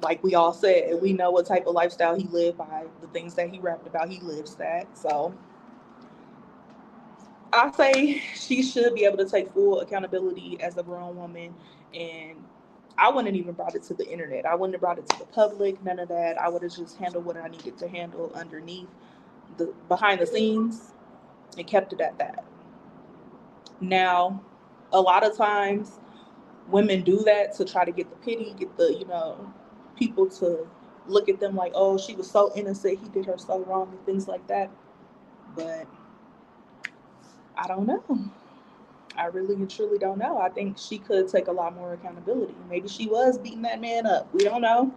like we all said, we know what type of lifestyle he lived by, the things that he rapped about, he lives that. So I say she should be able to take full accountability as a grown woman. And I wouldn't even brought it to the internet. I wouldn't have brought it to the public, none of that. I would have just handled what I needed to handle underneath the behind the scenes and kept it at that. Now, a lot of times women do that to try to get the pity, get the, people to look at them like, oh, she was so innocent, he did her so wrong, and things like that. But I don't know. I really and truly don't know. I think she could take a lot more accountability. Maybe she was beating that man up. We don't know.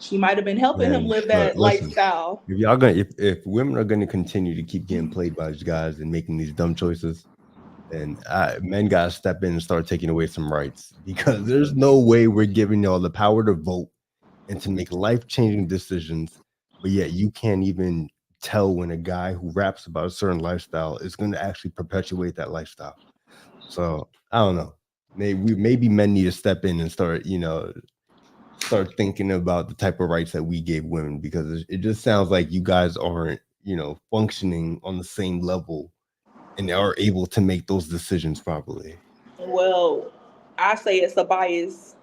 She might have been helping him Man, live look, that listen. lifestyle. If women are gonna continue to keep getting played by these guys and making these dumb choices, then men gotta step in and start taking away some rights, because there's no way we're giving y'all the power to vote and to make life-changing decisions, but yet you can't even tell when a guy who raps about a certain lifestyle is going to actually perpetuate that lifestyle. So I don't know. Maybe men need to step in and start thinking about the type of rights that we gave women, because it just sounds like you guys aren't functioning on the same level and are able to make those decisions properly. Well, I say it's a biased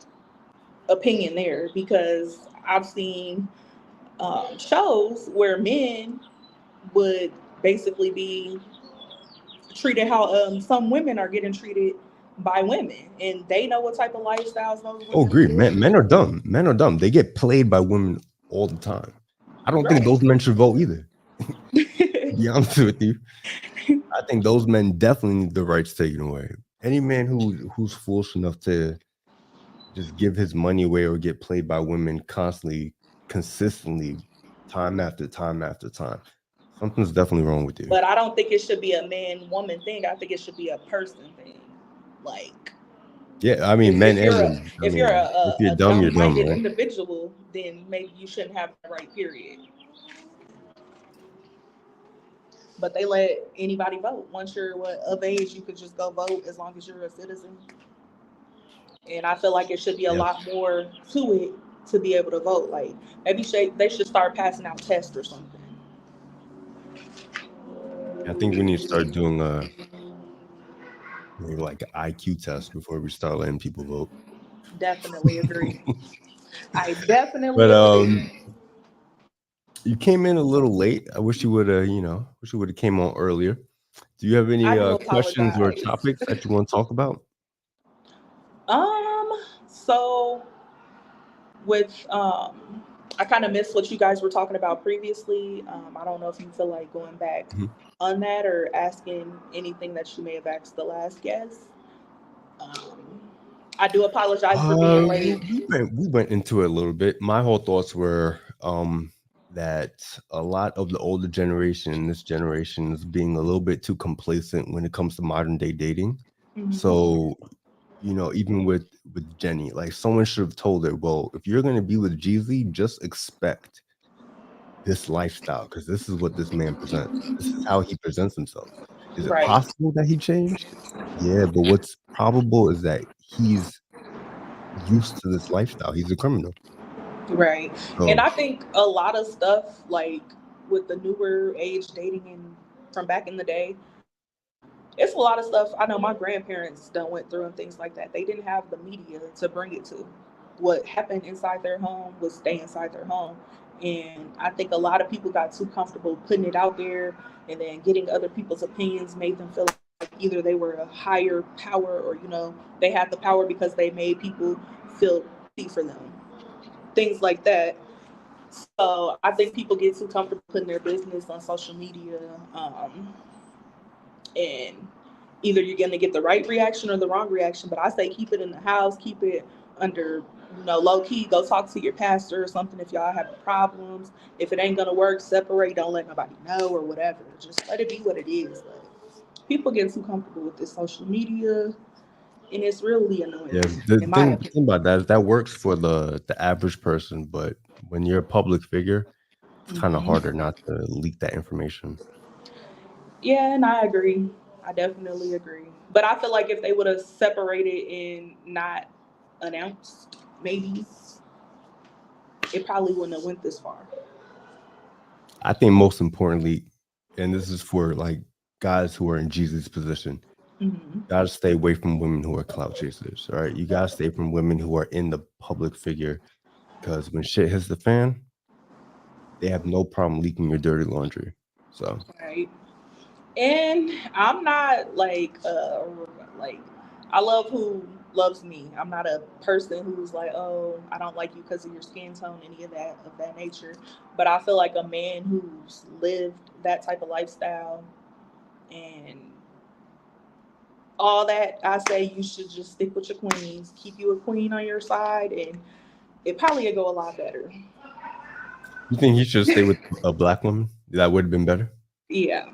opinion there because I've seen shows where men would basically be treated how some women are getting treated by women, and they know what type of lifestyles those Oh, women agree. live. Men are dumb. Men are dumb. They get played by women all the time. I don't think Right. those men should vote either. To be honest with you, I think those men definitely need the rights taken away. Any man who's foolish enough to just give his money away or get played by women constantly, consistently, time after time after time, something's definitely wrong with you. But I don't think it should be a man woman thing. I think it should be a person thing. Like Yeah, I mean, men if and you're a women. I if you're mean, if you're a dumb, you're dumb dumb, minded right? individual, then maybe you shouldn't have the right. Period. But they let anybody vote. Once you're of age, you could just go vote as long as you're a citizen. And I feel like it should be a Yeah, lot more to it to be able to vote. Like maybe they should start passing out tests or something. I think we need to start doing maybe like an IQ test before we start letting people vote. Definitely agree. I definitely But agree. you came in a little late. I wish you would have, came on earlier. Do you have any I do questions or apologize. topics that you want to talk about? So with I kind of missed what you guys were talking about previously. I don't know if you feel like going back Mhm. on that or asking anything that you may have asked the last guest. Um, I do apologize for being late. We went into it a little bit. My whole thoughts were that a lot of the older generation, this generation, is being a little bit too complacent when it comes to modern day dating. Mhm. So, even with Jenny, like someone should have told her, well, if you're going to be with Jeezy, just expect this lifestyle, because this is what this man presents. This is how he presents himself. Is it Right, possible that he changed? Yeah, but what's probable is that he's used to this lifestyle. He's a criminal. right. And So I think a lot of stuff like with the newer age dating and from back in the day, it's a lot of stuff I know my grandparents done went through and things like that. They didn't have the media to bring it to. What happened inside their home would stay inside their home. And I think a lot of people got too comfortable putting it out there, and then getting other people's opinions made them feel like either they were a higher power, or, they had the power because they made people feel pity for them. Things like that. So I think people get too comfortable putting their business on social media. And either you're going to get the right reaction or the wrong reaction. But I say keep it in the house, keep it under, low key. Go talk to your pastor or something if y'all have problems. If it ain't going to work, separate. Don't let nobody know or whatever. Just let it be what it is. But people get too comfortable with this social media, and it's really annoying. Yeah, the in my thing, opinion. thing about that is that works for the average person, but when you're a public figure, it's kind of harder not to leak that information. Yeah, and I agree. I definitely agree. But I feel like if they would have separated and not announced, maybe it probably wouldn't have went this far. I think most importantly, and this is for like guys who are in Jeezy's position, Mm-hmm. you gotta stay away from women who are clout chasers. All right, you gotta stay from women who are in the public figure, because when shit hits the fan, they have no problem leaking your dirty laundry. So Right. And I'm not like I love who loves me. I'm not a person who's like, oh, I don't like you because of your skin tone, any of that nature. But I feel like a man who's lived that type of lifestyle and all that, I say you should just stick with your queens. Keep you a queen on your side, and it probably would go a lot better. you think he should stay with a black woman? That would have been better. Yeah.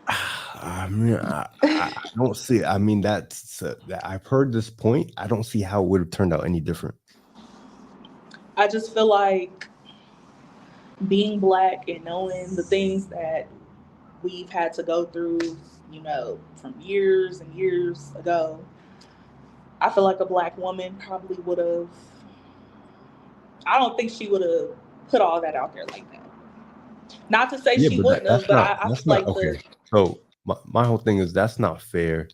I mean, I don't see. I mean, I've heard this point. I don't see how it would have turned out any different. I just feel like being black and knowing the things that we've had to go through, from years and years ago, I feel like a black woman probably would have, I don't think she would have put all that out there like that. Not to say Yeah, she but wouldn't have, but I feel that's not like okay. So my whole thing is that's not fair.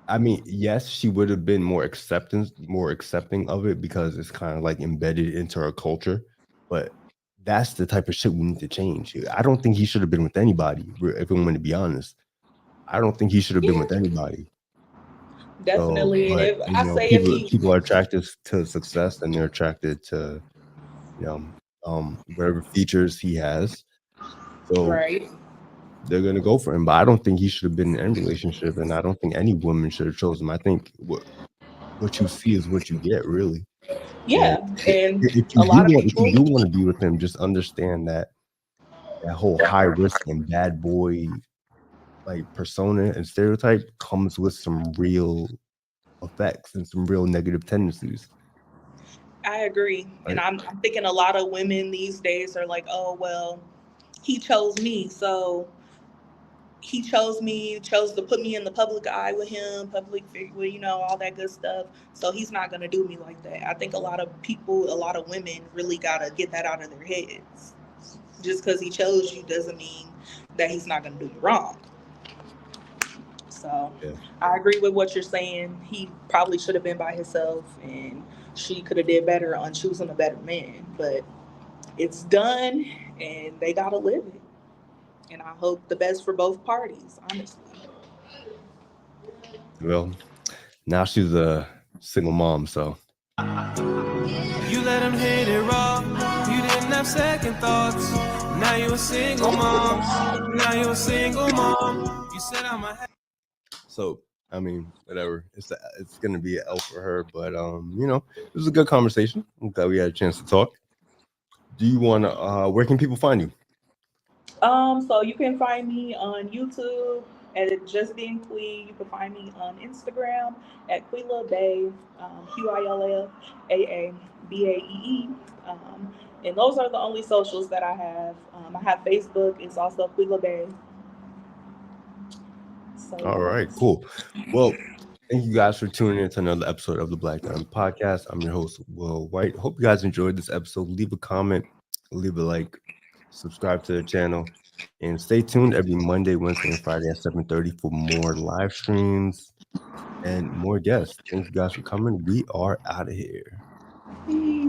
I mean, yes, she would have been more accepting of it because it's kind of like embedded into her culture. But that's the type of shit we need to change. I don't think he should have been with anybody. If I'm going to be honest, I don't think he should have been with anybody. So, definitely. And but if I say if he, people are attracted to success, and they're attracted to whatever features he has. So right, they're gonna go for him. But I don't think he should have been in any relationship, and I don't think any woman should have chosen him. I think what you see is what you get, really. yeah, And and if a you lot of if you do people, want to be with him, just understand that whole high risk and bad boy like persona and stereotype comes with some real effects and some real negative tendencies. I agree. And Right? I'm thinking a lot of women these days are like, oh, well, he chose me. So he chose to put me in the public eye with him, public figure, all that good stuff. So he's not going to do me like that. I think a lot of people, a lot of women really got to get that out of their heads. Just because he chose you doesn't mean that he's not going to do you wrong. So Yeah. I agree with what you're saying. He probably should have been by himself, and she could have did better on choosing a better man. But it's done, and they got to live it. And I hope the best for both parties, honestly. Well, now she's a single mom, so You let him hit it raw. You didn't have second thoughts. Now you a single mom. Now you a single mom. You said I'm a. so I mean, whatever. It's gonna be an L for her, but it was a good conversation. I'm glad we had a chance to talk. Do you want to? Where can people find you? So you can find me on YouTube at Just Being Queen. You can find me on Instagram at Quila Bay, QILLAAABAEE. And those are the only socials that I have. I have Facebook. It's also Quila Bay. So, All right, cool. Well, thank you guys for tuning in to another episode of the Black Diamond Podcast. I'm your host, Will White. Hope you guys enjoyed this episode. Leave a comment, leave a like, subscribe to the channel, and stay tuned every Monday, Wednesday, and Friday at 7:30 for more live streams and more guests. Thank you guys for coming. We are out of here. Peace.